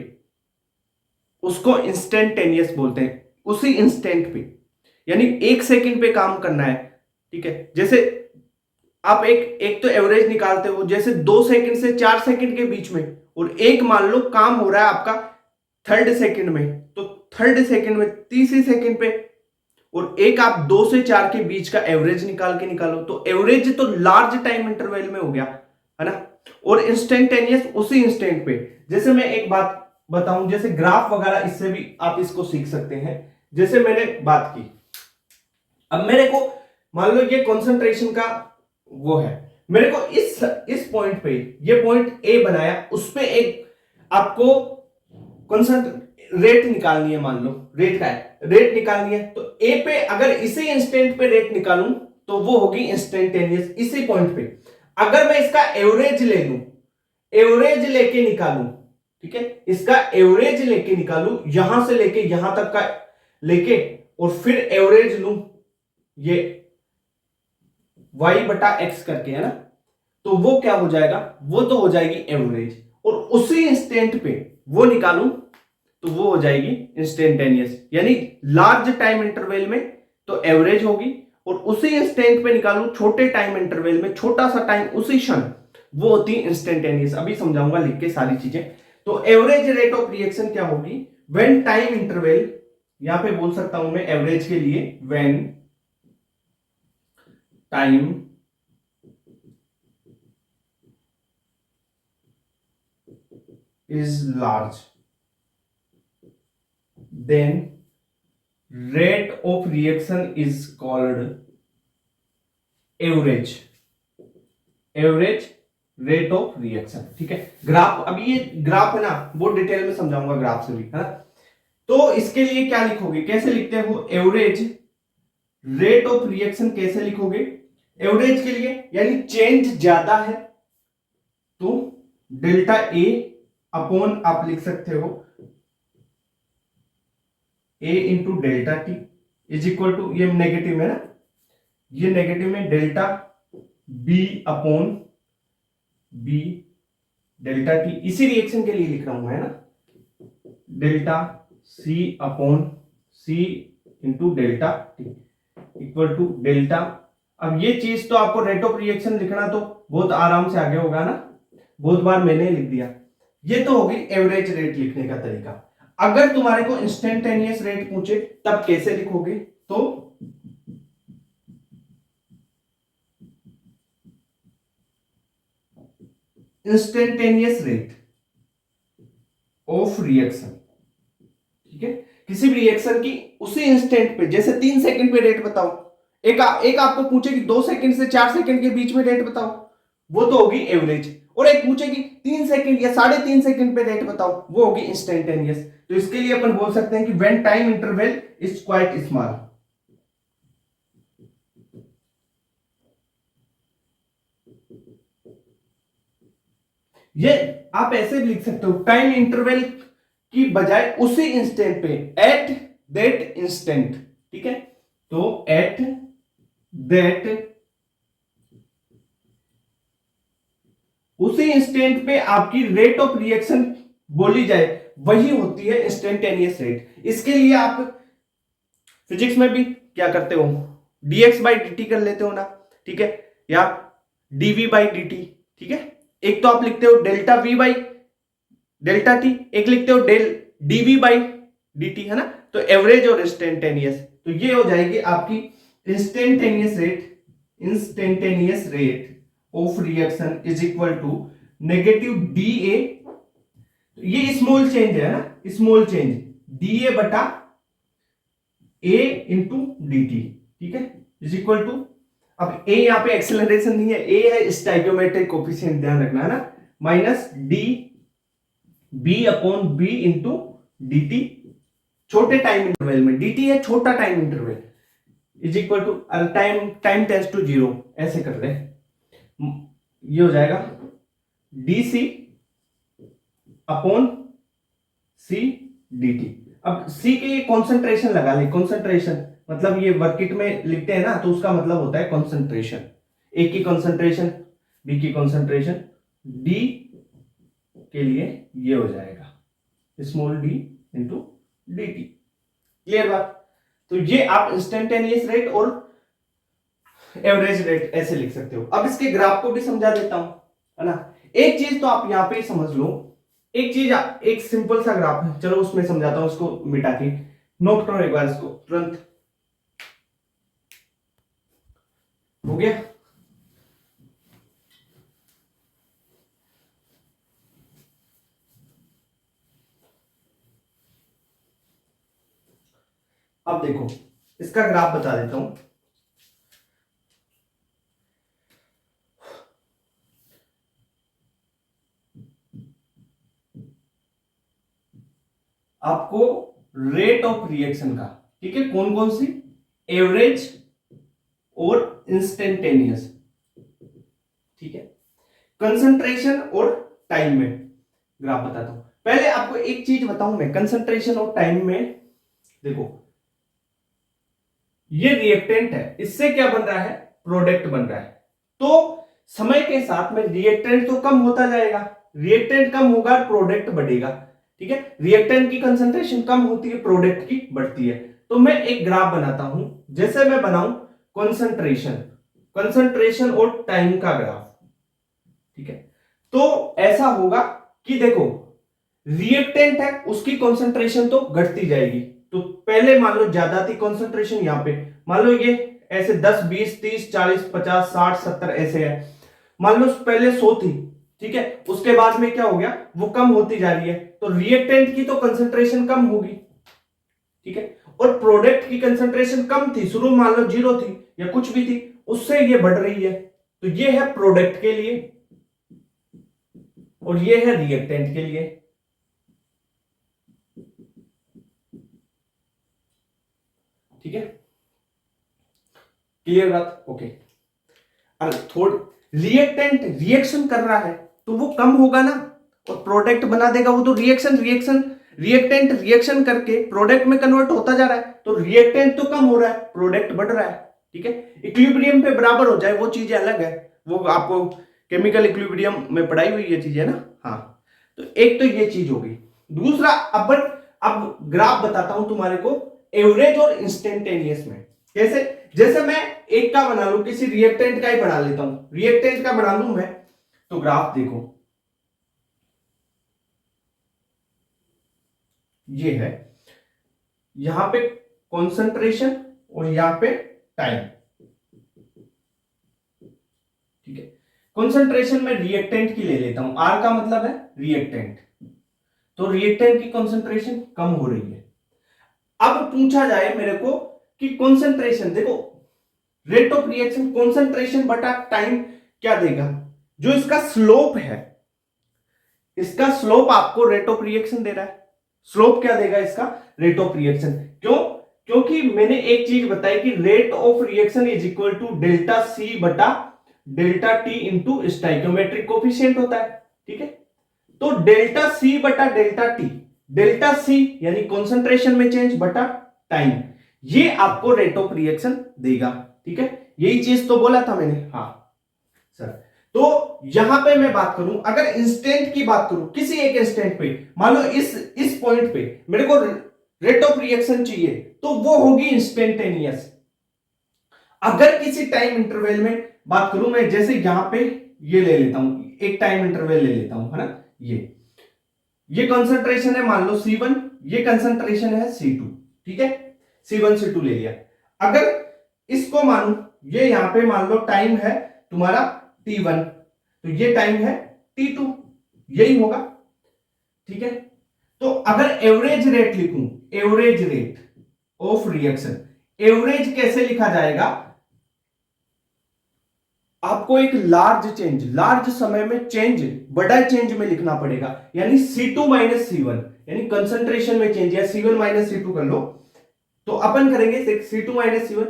उसको इंस्टेंटेनियस बोलते हैं, उसी इंस्टेंट पे, यानी एक सेकंड पे काम करना है, ठीक है। जैसे आप एक तो एवरेज निकालते हो, जैसे 2 सेकंड से 4 सेकंड के बीच में, और एक मान लो काम हो रहा है आपका 3rd सेकंड में, तो 3rd सेकंड में 30 सेकंड पे, और एक आप 2 से 4 के बीच का एवरेज निकाल के निकालो, तो एवरेज तो लार्ज टाइम इंटरवल में हो गया, है ना। और इंस्टेंटेनियस उसी इंस्टेंट पे। जैसे मैं एक बात बताऊं, जैसे ग्राफ वगैरह, इससे भी आप इसको सीख सकते हैं। जैसे मैंने बात की, अब मेरे को मान लो ये कंसंट्रेशन का वो है, मेरे को इस पॉइंट पे, ये पॉइंट ए बनाया, उस पे एक आपको रेट निकालनी है, मान लो रेट का है, रेट निकालनी है, तो ए पे अगर इसी इंस्टेंट पे रेट निकालूं तो वो होगी इंस्टेंटेनियस इसी पॉइंट पे। अगर मैं इसका एवरेज ले लूं, एवरेज लेके निकालूं, ठीक है, इसका एवरेज लेके निकालूं, यहां से लेके यहां तक का लेके, और फिर एवरेज लूं ये y बटा x करके, है ना, तो वो क्या हो जाएगा, वो तो हो जाएगी एवरेज, और उसी इंस्टेंट पे वो निकालूं तो वो हो जाएगी इंस्टेंटेनियस, यानी लार्ज टाइम इंटरवल में तो एवरेज होगी, और उसी इंस्टेंट पे निकालूं छोटे टाइम इंटरवल में, छोटा सा टाइम उसी क्षण, वो होती है इंस्टेंटेनियस। अभी समझाऊंगा लिख के सारी चीजें। तो एवरेज रेट ऑफ रिएक्शन क्या होगी, व्हेन टाइम इंटरवल, यहां पे बोल सकता हूं मैं एवरेज के लिए, when time is large then rate of reaction is called average, average rate of reaction. ठीक है, ग्राफ, अभी ये ग्राफ है ना, वो डिटेल में समझाऊंगा ग्राफ से भी, है ना। तो इसके लिए क्या लिखोगे, कैसे लिखते हो, एवरेज रेट ऑफ रिएक्शन कैसे लिखोगे, एवरेज के लिए यानी चेंज ज्यादा है तो डेल्टा ए अपॉन आप लिख सकते हो A into delta T is equal to, ये नेगेटिव में ना, ये नेगेटिव में delta B upon B delta T, इसी रिएक्शन के लिए लिख रहा हूं है ना, delta C upon C into delta T equal to delta. अब ये चीज तो आपको रेट ऑफ रिएक्शन लिखना तो बहुत आराम से आगे होगा ना, बहुत बार मैंने लिख दिया। ये तो होगी एवरेज रेट लिखने का तरीका। अगर तुम्हारे को इंस्टेंटेनियस रेट पूछे तब कैसे लिखोगे, तो इंस्टेंटेनियस रेट ऑफ रिएक्शन, ठीक है, किसी भी रिएक्शन की उसी इंस्टेंट पे, जैसे 3 सेकंड पे रेट बताओ, एक आपको पूछे कि 2 सेकंड से 4 सेकंड के बीच में रेट बताओ, वो तो होगी एवरेज। और एक पूछे कि 3 सेकंड या 3.5 सेकंड पे रेट बताओ, वो होगी इंस्टेंटेनियस। तो इसके लिए अपन बोल सकते हैं कि when time interval is quite small. ये आप ऐसे भी लिख सकते हो, टाइम इंटरवल की बजाय उसी इंस्टेंट पे, एट दैट इंस्टेंट, ठीक है। तो एट दैट, उसी इंस्टेंट पे आपकी रेट ऑफ रिएक्शन बोली जाए, वही होती है इंस्टेंटेनियस रेट। इसके लिए आप फिजिक्स में भी क्या करते हो, dx बाई dt कर लेते हो ना, ठीक है, या dv बाई dt, ठीक है। एक तो आप लिखते हो delta v by delta T, एक लिखते हो डेल dv बाई dt, है ना। तो एवरेज और इंस्टेंटेनियस, तो ये हो जाएगी आपकी instantaneous rate, instantaneous rate of reaction is equal to negative dA, ये स्मॉल चेंज है ना, स्मॉल चेंज dA बटा A इंटू डी टी, ठीक है, इज इक्वल टू, अब A यहां पे एक्सेलरेशन नहीं है, A है स्टाइकियोमेट्रिक कोफिशिएंट, ध्यान रखना है ना, minus D B upon B into D T, छोटे टाइम इंटरवल में, डी टी है छोटा time interval, is equal to time tends to 0, ऐसे कर रहे, ये हो जाएगा D C upon C D T. अब C के ये कॉन्सेंट्रेशन लगा ले, कॉन्सेंट्रेशन मतलब ये वर्किट में लिखते हैं ना, तो उसका मतलब होता है कॉन्सेंट्रेशन, A की कॉन्सेंट्रेशन, B की कॉन्सेंट्रेशन, D के लिए ये हो जाएगा small d into D T. Clear बात। तो ये आप इंस्टेंटेनियस रेट और एवरेज रेट ऐसे लिख सकते हो। अब इसके ग्राफ को भी समझा देता हूं, है ना। एक चीज तो आप यहां पे समझ लो, एक चीज, एक सिंपल सा ग्राफ है, चलो उसमें समझाता हूं, उसको मिटा के नोट करो एक बार इसको तुरंत, हो गया। अब देखो इसका ग्राफ बता देता हूं, आपको रेट ऑफ रिएक्शन का, ठीक है, कौन कौन सी, एवरेज और इंस्टेंटेनियस, ठीक है, कंसंट्रेशन और टाइम में ग्राफ बताता हूं। पहले आपको एक चीज बताऊं मैं, कंसंट्रेशन और टाइम में देखो, ये रिएक्टेंट है, इससे क्या बन रहा है, प्रोडक्ट बन रहा है। तो समय के साथ में रिएक्टेंट तो कम होता जाएगा, रिएक्टेंट कम होगा, प्रोडक्ट बढ़ेगा, ठीक है। रिएक्टेंट की कंसंट्रेशन कम होती है, प्रोडक्ट की बढ़ती है। तो मैं एक ग्राफ बनाता हूं, जैसे मैं बनाऊं कंसंट्रेशन, कंसंट्रेशन और टाइम का ग्राफ। ठीक है, तो ऐसा होगा कि देखो रिएक्टेंट है उसकी कंसंट्रेशन तो घटती जाएगी। तो पहले मान लो ज्यादा थी कंसंट्रेशन, यहां पे मान लो ये ऐसे 10 20 30 40 50 60 70 ऐसे है, मान लो पहले 100 थी। ठीक है, उसके बाद में क्या हो गया, वो कम होती जा रही है, तो रिएक्टेंट की तो कंसंट्रेशन कम होगी। ठीक है, और प्रोडक्ट की कंसंट्रेशन कम थी, शुरू में मान लो 0 थी या कुछ भी थी, उससे ये बढ़ रही है। तो ये है प्रोडक्ट के लिए और ये है रिएक्टेंट के लिए। ठीक है, क्लियर बात? ओके। थोड़ा रिएक्टेंट रिएक्शन कर रहा है तो वो कम होगा ना, और प्रोडक्ट बना देगा वो, तो रिएक्शन रिएक्शन रिएक्टेंट रिएक्शन करके प्रोडक्ट में कन्वर्ट होता जा रहा है, तो रिएक्टेंट तो कम हो रहा है, प्रोडक्ट बढ़ रहा है। ठीक है, इक्विलिब्रियम पे बराबर हो जाए वो चीजें अलग है, वो आपको केमिकल इक्विलिब्रियम में पढ़ाई हुई ये चीजें ना। हाँ, तो एक तो ये चीज होगी। दूसरा, अब ग्राफ बताता हूं तुम्हारे को एवरेज और इंस्टेंटेनियस में। कैसे? जैसे मैं एक का बना लू, किसी रिएक्टेंट का ही बना लेता हूं, रिएक्टेंट का बना लू मैं, तो ग्राफ देखो ये है, यहां पे कॉन्सेंट्रेशन और यहां पे टाइम। ठीक है, कॉन्सेंट्रेशन में रिएक्टेंट की ले लेता हूं, आर का मतलब है रिएक्टेंट, तो रिएक्टेंट की कॉन्सेंट्रेशन कम हो रही है। अब पूछा जाए मेरे को कि कॉन्सेंट्रेशन, देखो रेट ऑफ रिएक्शन कॉन्सेंट्रेशन बटा टाइम क्या देगा, जो इसका स्लोप है, इसका स्लोप आपको रेट ऑफ रिएक्शन दे रहा है। स्लोप क्या देगा इसका? Rate of reaction. क्यों? क्योंकि मैंने एक चीज बताई कि rate of reaction is equal to delta C बटा delta T into stoichiometric coefficient होता है। ठीक है, तो डेल्टा सी बटा डेल्टा टी, डेल्टा सी यानी कॉन्सेंट्रेशन में चेंज बटा टाइम, ये आपको रेट ऑफ रिएक्शन देगा। ठीक है, यही चीज तो बोला था मैंने। हाँ सर, तो यहां पे मैं बात करूं, अगर इंस्टेंट की बात करूं, किसी एक इंस्टेंट पे, मान लो इस पॉइंट पे मेरे को रेट ऑफ रिएक्शन चाहिए, तो वो होगी इंस्टेंटेनियस। अगर किसी टाइम इंटरवल में बात करूं मैं, जैसे यहां पे ये ले लेता हूं, एक टाइम इंटरवल ले लेता हूं, है ना, ये कंसंट्रेशन है मान लो C1, ये कंसंट्रेशन है C2। ठीक है, C1 C2 ले लिया। अगर इसको मानू, ये यहां पे मान लो टाइम है तुम्हारा T1, तो ये टाइम है T2, यही होगा। ठीक है, तो अगर एवरेज रेट लिखूं, average rate of reaction, average कैसे लिखा जाएगा? आपको एक लार्ज चेंज, लार्ज समय में चेंज, बड़ा चेंज में लिखना पड़ेगा, यानी C2 माइनस C1, यानी कंसंट्रेशन में चेंज, या C1 माइनस C2 कर लो, तो अपन करेंगे C2 माइनस C1,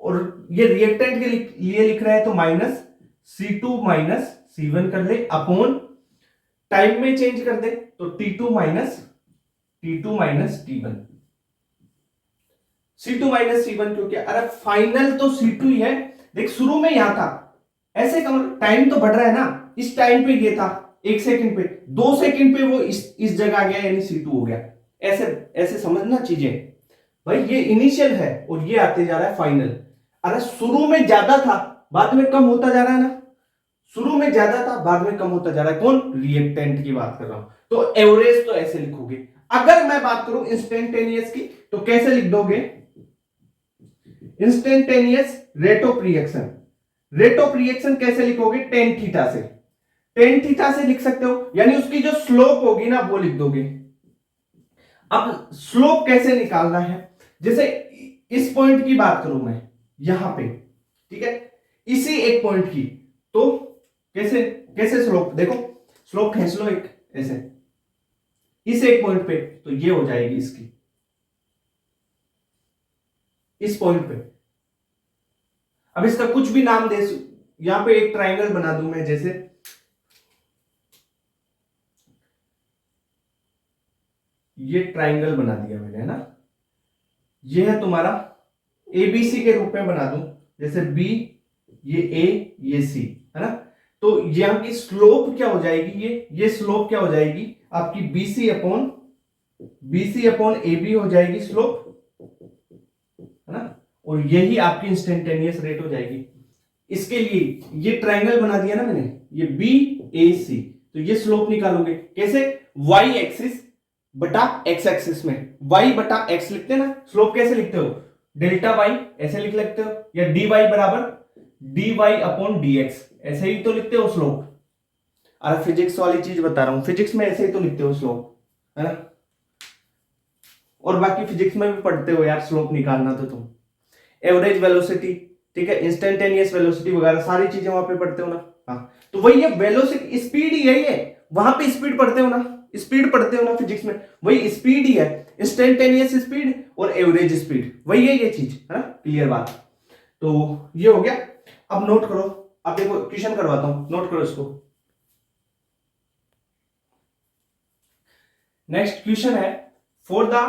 और ये रिएक्टेंट के लिए लिख रहे हैं तो माइनस C2 माइनस C1 कर ले, अपॉन टाइम में चेंज कर दे तो T2 minus T1, C2 minus C1, क्योंकि अरे फाइनल तो C2 ही है। देख शुरू में यहां था ऐसे, कम टाइम तो बढ़ रहा है ना, इस टाइम पे ये था 1 सेकंड पे, 2 सेकंड पे वो इस जगह आ गया, यानी C2 हो गया। ऐसे ऐसे समझना चीजें भाई, ये इनिशियल है और ये आते जा रहा है फाइनल। अरे शुरू में ज्यादा था, बाद में कम होता जा रहा है ना, शुरू में ज्यादा था, बाद में कम होता जा रहा है। कौन? रिएक्टेंट की बात कर रहा हूं। तो एवरेज तो ऐसे लिखोगे। अगर मैं बात करूं इंस्टेंटेनियस की, तो कैसे लिख दोगे? Instantaneous rate of reaction, rate of reaction कैसे लिखोगे? टेन थीटा से, टेन थीटा से लिख सकते हो, यानी उसकी जो स्लोप होगी ना वो लिख दोगे। अब स्लोप कैसे निकालना है? जैसे इस पॉइंट की बात करूं मैं यहां पे, ठीक है, इसी एक पॉइंट की, तो कैसे कैसे स्लोप देखो, स्लोप खींच लो एक ऐसे, इस एक पॉइंट पे, तो ये हो जाएगी इसकी, इस पॉइंट पे। अब इसका कुछ भी नाम दे, यहां पे एक ट्रायंगल बना दूं मैं, जैसे ये ट्रायंगल बना दिया मैंने, है ना, ये है तुम्हारा एबीसी के रूप में बना दूं, जैसे बी, ये ए, ये सी, है ना, तो यहां की स्लोप क्या हो जाएगी? ये स्लोप क्या हो जाएगी आपकी? बीसी अपॉन ए बी हो जाएगी स्लोप, है ना, और यही आपकी इंस्टेंटेनियस रेट हो जाएगी। इसके लिए ये ट्रायंगल बना दिया ना मैंने, ये BAC, तो ये स्लोप निकालोगे कैसे, y एक्सिस बटा x एक्सिस में y बटा x लिखते हैं ना, स्लोप कैसे लिखते हो, डेल्टा y ऐसे लिख सकते हो, या dy बराबर dy अपॉन dx, ऐसे ही तो लिखते हो स्लोप। अरे फिजिक्स वाली चीज बता रहा हूं, फिजिक्स में ऐसे ही तो लिखते हो स्लोप, है ना। और बाकी फिजिक्स में भी पढ़ते हो यार स्लोप निकालना, तो तुम एवरेज वेलोसिटी, ठीक है, इंस्टेंटेनियस वेलोसिटी वगैरह सारी चीजें वहां पे पढ़ते हो ना। हाँ, तो वही है वेलोसिटी, स्पीड ही यही है, वहां पे स्पीड पढ़ते हो ना, स्पीड पढ़ते हो ना फिजिक्स में, वही स्पीड ही है, इंस्टेंटेनियस स्पीड और एवरेज स्पीड, वही है ये चीज, है ना, क्लियर बात। तो ये हो गया। अब नोट करो, अब देखो क्वेश्चन करवाता हूं, नोट करो इसको। नेक्स्ट क्वेश्चन है, for the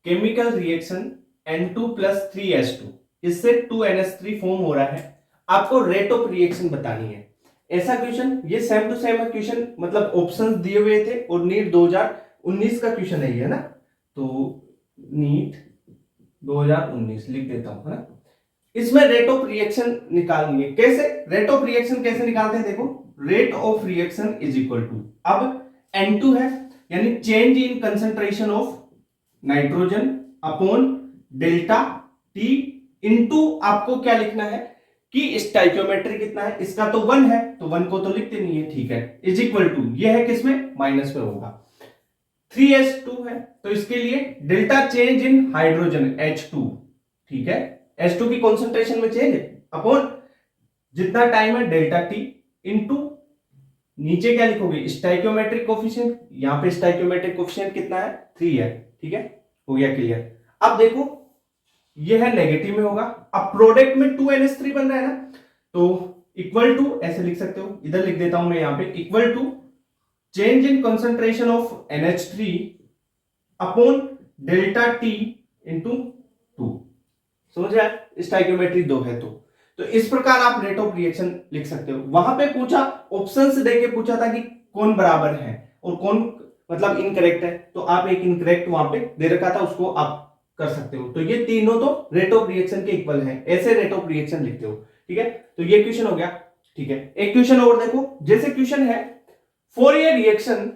chemical reaction N2 plus 3H2, इससे 2NH3 फॉर्म हो रहा है, आपको रेट ऑफ रिएक्शन बतानी है। ऐसा क्वेश्चन, ये सेम टू सेम क्वेश्चन, मतलब ऑप्शंस दिए हुए थे, और नीट 2019 का क्वेश्चन है ये ना, तो नीट 2019 लिख देता हूं, है ना। इसमें रेट ऑफ रिएक्शन निकालनी है, कैसे रेट ऑफ रिएक्शन कैसे निकालते हैं, देखो rate of reaction is equal to, अब N2 है यानी change in concentration of nitrogen upon delta T into, आपको क्या लिखना है कि स्टाइकियोमेट्री कितना है, इसका तो 1 है, तो 1 को तो लिखते नहीं है, ठीक है, इज इक्वल टू, ये है किसमें, माइनस में होगा। 3H2 है, तो इसके लिए delta change in hydrogen H2, ठीक है, H2 की कॉन्सेंट्रेशन में चेंज अपॉन जितना टाइम है डेल्टा टी इनटू, नीचे क्या लिखोगे, स्टाइकियोमेट्रिक कोफिशिएंट, यहां पे स्टाइकियोमेट्रिक कोफिशिएंट कितना है, 3 है, ठीक है, हो गया क्लियर। अब देखो ये है नेगेटिव में होगा, अब प्रोडक्ट में 2NH3 बन रहा है ना, तो इक्वल टू ऐसे लिख सकते हो, इधर लिख देता हूं मैं यहां पे, equal to change in concentration of NH3 upon delta T into 2, समझ आया, स्टाइकियोमेट्री 2 है तो इस प्रकार आप रेट ऑफ रिएक्शन लिख सकते हो। वहां पे पूछा, ऑप्शंस देके पूछा था कि कौन बराबर है और कौन मतलब इनकरेक्ट है, तो आप एक इनकरेक्ट वहां पे दे रखा था, उसको आप कर सकते हो। तो ये तीनों तो रेट ऑफ रिएक्शन के इक्वल हैं, ऐसे रेट ऑफ रिएक्शन लिखते हो, ठीक है। तो ये क्वेश्चन हो गया, ठीक है। एक क्वेश्चन और देखो, जैसे क्वेश्चन है for a reaction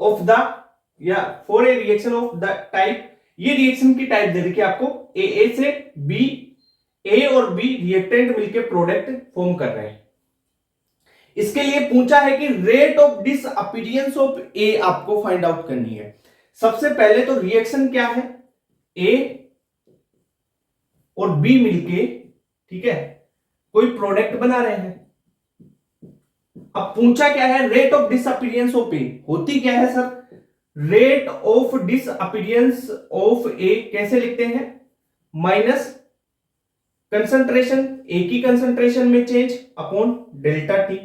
of the, या for a reaction of the type, ये रिएक्शन की टाइप दे रखी है आपको, ए से बी, ए और बी रिएक्टेंट मिलकर प्रोडक्ट फॉर्म कर रहे हैं। इसके लिए पूछा है कि rate of disappearance of A आपको फाइंड आउट करनी है। सबसे पहले तो रिएक्शन क्या है, ए और बी मिलके, ठीक है, कोई प्रोडक्ट बना रहे हैं। अब पूछा क्या है, rate of disappearance of A, होती क्या है sir, rate of disappearance of A कैसे लिखते हैं, माइनस कंसंट्रेशन, ए की कंसंट्रेशन में चेंज अपॉन डेल्टा टी,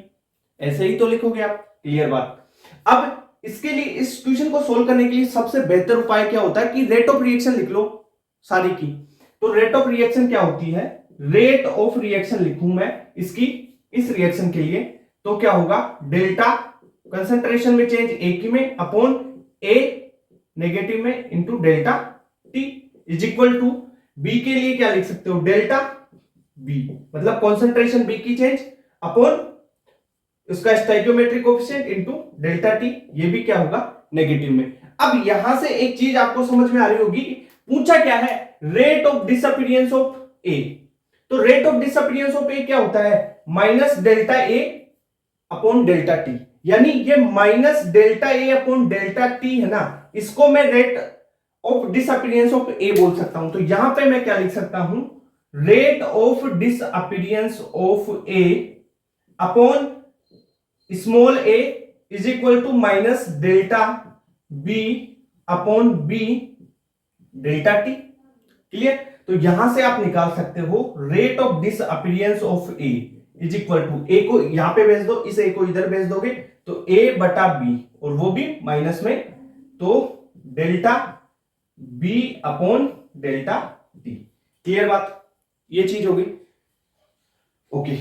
ऐसे ही तो लिखोगे आप, क्लियर बात। अब इसके लिए, इस क्वेश्चन को सोल्व करने के लिए सबसे बेहतर उपाय क्या होता है कि रेट ऑफ रिएक्शन लिख लो सारी की। तो रेट ऑफ रिएक्शन क्या होती है, रेट ऑफ रिएक्शन लिखूं मैं इसकी, इस रिएक्शन के लिए, तो क्या होगा, डेल्टा कंसंट्रेशन में चेंज ए की में अपॉन ए नेगेटिव में into delta T is equal to, B के लिए क्या लिख सकते हो, डेल्टा बी मतलब कॉन्सेंट्रेशन बी की चेंज अपॉन उसका stoichiometric coefficient into delta T, ये भी क्या होगा, नेगेटिव में। अब यहां से एक चीज आपको समझ में आ रही होगी, पूछा क्या है, रेट ऑफ डिसअपीयरेंस ऑफ ए, तो रेट ऑफ डिसअपीयरेंस ऑफ ए क्या होता है, minus delta A upon delta T, यानी ये minus delta A upon delta T है ना, इसको मैं रेट ऑफ डिसअपीयरेंस ऑफ ए बोल सकता हूं। तो यहां पे मैं क्या लिख सकता हूं, rate of disappearance of A upon small A is equal to minus delta B upon B delta T, clear. तो यहां से आप निकाल सकते हो rate of disappearance of A is equal to, A को यहां पे भेज दो, इस ए को इधर भेज दोगे तो ए बटा बी, और वो भी माइनस में, तो delta B upon delta T, clear बात, ये चीज होगी, ओके।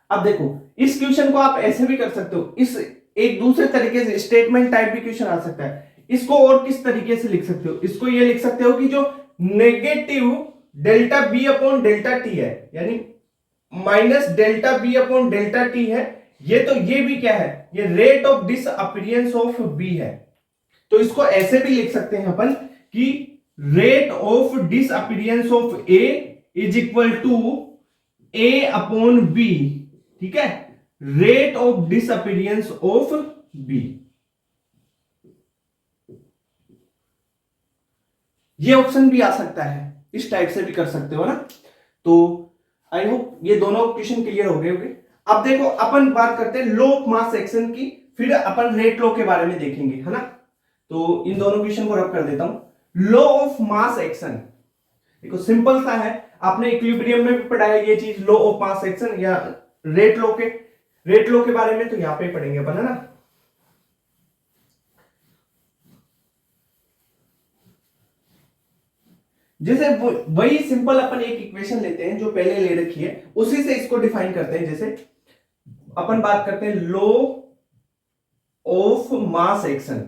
अब देखो इस क्वेश्चन को आप ऐसे भी कर सकते हो, इस एक दूसरे तरीके से स्टेटमेंट टाइप भी क्वेश्चन आ सकता है। इसको और किस तरीके से लिख सकते हो, इसको ये लिख सकते हो कि जो negative delta B upon delta T है, यानी minus delta B upon delta T है, ये भी क्या है, ये rate of disappearance of B है। तो इसको ऐसे भी लिख सकते हैं अपन कि rate of disappearance of A is equal to A upon B, ठीक है, rate of disappearance of B. ये ऑप्शन भी आ सकता है, इस टाइप से भी कर सकते हो ना। तो आई होप ये दोनों क्वेश्चन क्लियर हो गए होंगे। अब देखो अपन बात करते हैं लो ऑफ मास एक्शन की, फिर अपन रेट लॉ के बारे में देखेंगे, है ना। तो इन दोनों क्वेश्चन को रब कर देता हूं। लॉ ऑफ मास एक्शन देखो सिंपल सा है, आपने इक्विलिब्रियम में भी पढ़ा है ये चीज, लॉ ऑफ मास एक्शन या रेट लॉ के बारे में तो यहां पे पढ़ेंगे अपन, है ना। जैसे वही सिंपल अपन एक इक्वेशन लेते हैं जो पहले ले रखी है, उसी से इसको डिफाइन करते हैं। जैसे अपन बात करते हैं लॉ ऑफ मास एक्शन,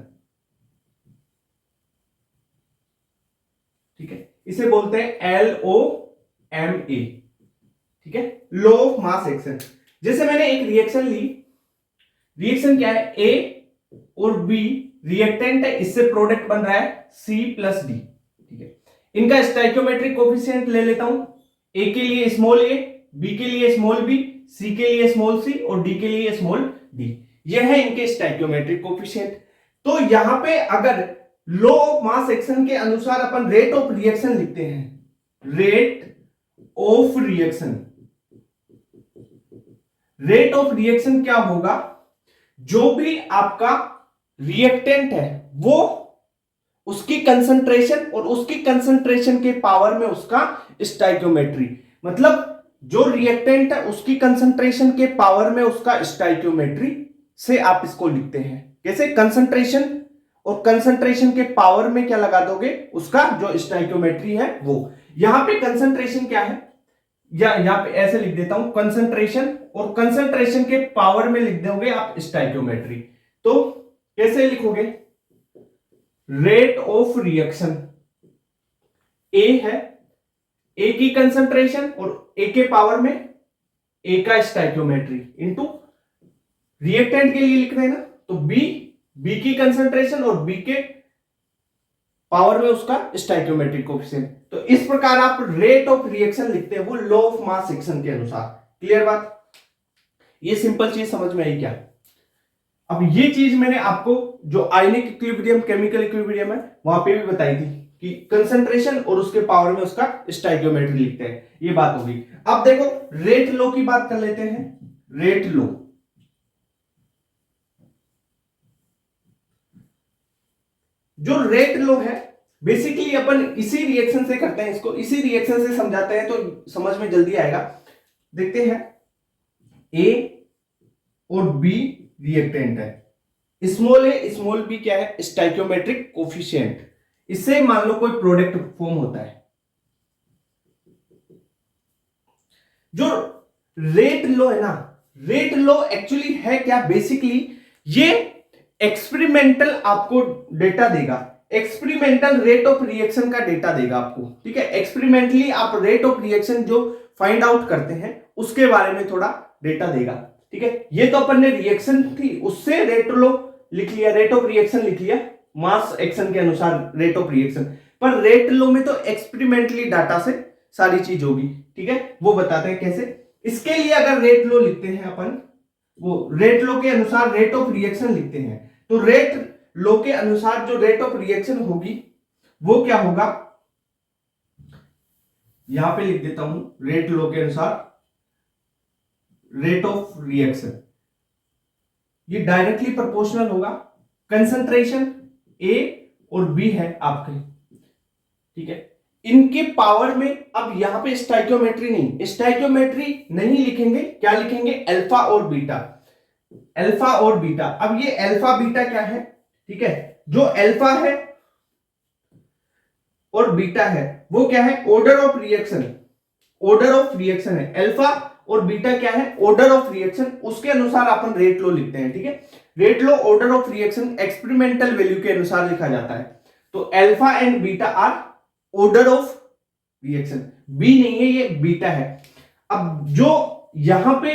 ठीक है, इसे बोलते हैं LOMA, ठीक है, लॉ ऑफ मास एक्शन। जैसे मैंने एक रिएक्शन ली, रिएक्शन क्या है, A और B रिएक्टेंट है, इससे प्रोडक्ट बन रहा है C प्लस D, ठीक है। इनका स्टाइकियोमेट्रिक कोफिशिएंट ले लेता हूं, A के लिए स्मॉल a, B के लिए स्मॉल b, C के लिए स्मॉल c और D के लिए स्मॉल d। ये है इनके स्टाइकियोमेट्रिक कोफिशिएंट। तो यहां पे अगर लॉ ऑफ मास एक्शन के अनुसार अपन रेट ऑफ रिएक्शन लिखते हैं, rate of reaction, rate of reaction क्या होगा, जो भी आपका रिएक्टेंट है वो उसकी कंसंट्रेशन और उसकी कंसंट्रेशन के पावर में उसका स्टाइकियोमेट्री, मतलब जो रिएक्टेंट है उसकी कंसंट्रेशन के पावर में उसका स्टाइकियोमेट्री से आप इसको लिखते हैं। कैसे, कंसंट्रेशन और कंसंट्रेशन के पावर में क्या लगा दोगे, उसका जो स्टाइकियोमेट्री है वो। यहां पे कंसंट्रेशन क्या है, या यहां पे ऐसे लिख देता हूं, कंसंट्रेशन और कंसंट्रेशन के पावर में लिख दोगे आप स्टाइकियोमेट्री। तो कैसे लिखोगे, रेट ऑफ रिएक्शन, ए है, ए की कंसंट्रेशन और ए के पावर में ए का स्टाइकियोमेट्री इनटू रिएक्टेंट के लिए लिख रहे हैं ना, तो बी की कंसंट्रेशन और बी के पावर में उसका स्टाइकियोमेट्रिक कोएफिशिएंट। तो इस प्रकार आप रेट ऑफ रिएक्शन लिखते हैं वो लॉ ऑफ मास एक्शन के अनुसार। क्लियर बात, ये सिंपल चीज समझ में आई क्या। अब ये चीज मैंने आपको जो आयनिक इक्विलिब्रियम, केमिकल इक्विलिब्रियम है वहां पे भी बताई थी कि कंसंट्रेशन और उसके पावर में उसका स्टाइकियोमेट्री लिखते हैं, ये बात होगी। अब देखो रेट लॉ की बात कर लेते हैं। रेट लॉ, जो रेट लॉ है बेसिकली अपन इसी रिएक्शन से करते हैं, इसको इसी रिएक्शन से समझाते हैं तो समझ में जल्दी आएगा। देखते हैं, ए और बी रिएक्टेंट है, स्मॉल ए स्मॉल बी क्या है, स्टाइकियोमेट्रिक कोफिशिएंट। इससे मान लो कोई प्रोडक्ट फॉर्म होता है। जो रेट लॉ है ना, रेट लॉ एक्चुअली है क्या, बेसिकली ये एक्सपेरिमेंटल आपको डेटा देगा, एक्सपेरिमेंटल रेट ऑफ रिएक्शन का डेटा देगा आपको, ठीक है। एक्सपेरिमेंटली आप रेट ऑफ रिएक्शन जो फाइंड आउट करते हैं उसके बारे में थोड़ा डेटा देगा, ठीक है। ये तो अपन ने रिएक्शन थी उससे रेट लॉ लिख लिया, रेट ऑफ रिएक्शन लिख लिया मास एक्शन के अनुसार रेट ऑफ रिएक्शन, पर रेट लॉ में तो एक्सपेरिमेंटली डाटा से सारी चीज होगी, ठीक है। वो बताते हैं कैसे। इसके लिए अगर रेट लॉ लिखते हैं अपन, वो रेट लॉ के अनुसार रेट ऑफ रिएक्शन लिखते हैं, तो रेट लॉ के अनुसार जो रेट ऑफ रिएक्शन होगी वो क्या होगा, यहां पे लिख देता हूं, रेट लॉ के अनुसार रेट ऑफ रिएक्शन ये डायरेक्टली प्रोपोर्शनल होगा, कंसंट्रेशन ए और बी है आपके, ठीक है, इनके पावर में। अब यहां पे स्टाइकियोमेट्री नहीं, स्टाइकियोमेट्री नहीं लिखेंगे, क्या लिखेंगे, अल्फा और बीटा, अल्फा और बीटा। अब ये अल्फा बीटा क्या है, ठीक है, जो अल्फा है और बीटा है वो क्या है, order of reaction, order of reaction है। अल्फा और बीटा क्या है, ऑर्डर ऑफ रिएक्शन, उसके अनुसार अपन रेट लॉ लिखते हैं, ठीक है। Rate law order of reaction experimental value के अनुसार लिखा जाता है। तो alpha and beta are order of reaction, B नहीं है, ये बीटा है। अब जो यहां पे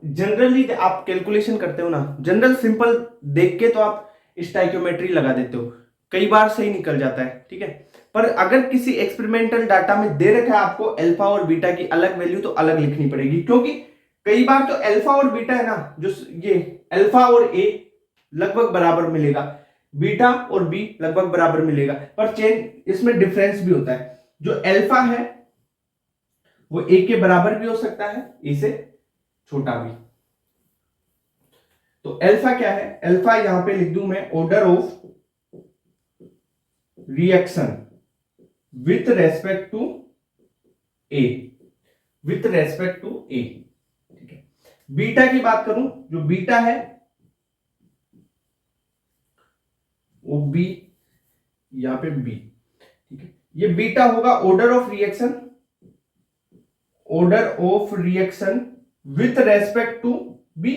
जनरली आप कैलकुलेशन करते हो ना, जनरल सिंपल देख के तो आप स्टाइकियोमेट्री लगा देते हो, कई बार सही निकल जाता है, ठीक है। पर अगर किसी एक्सपेरिमेंटल डाटा में दे रखा है आपको अल्फा और बीटा की अलग वैल्यू, तो अलग लिखनी पड़ेगी, क्योंकि कई बार तो अल्फा और बीटा है ना, जो ये अल्फा और ए लगभग बराबर मिलेगा, बीटा और बी लगभग बराबर मिलेगा, पर चेंज इसमें डिफरेंस भी होता है। जो अल्फा है वो ए के बराबर भी हो सकता है, ए से छोटा भी। तो अल्फा क्या है, अल्फा यहां पे लिख दूं मैं, order of reaction with respect to A, with respect to A, ठीक है। बीटा की बात करूं, जो बीटा है वो बी, यहां पे बी, ठीक है। ये बीटा होगा order of reaction, order of reaction with respect to B.